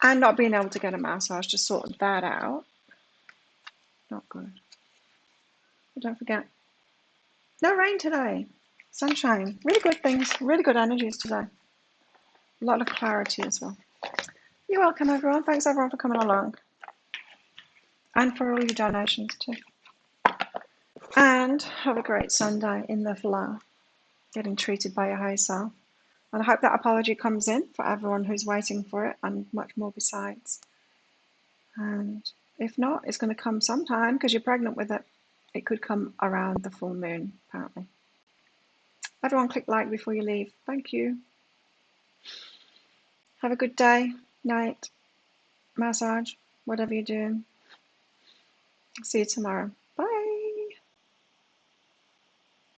And not being able to get a massage to sort that out. Not good. But don't forget, no rain today. Sunshine. Really good things. Really good energies today. A lot of clarity as well. You're welcome, everyone. Thanks, everyone, for coming along. And for all your donations, too. And have a great Sunday in the flow, getting treated by your higher self. And I hope that apology comes in for everyone who's waiting for it, and much more besides. And if not, it's going to come sometime because you're pregnant with it. It could come around the full moon, apparently. Everyone click like before you leave. Thank you. Have a good day, night, massage, whatever you're doing. See you tomorrow.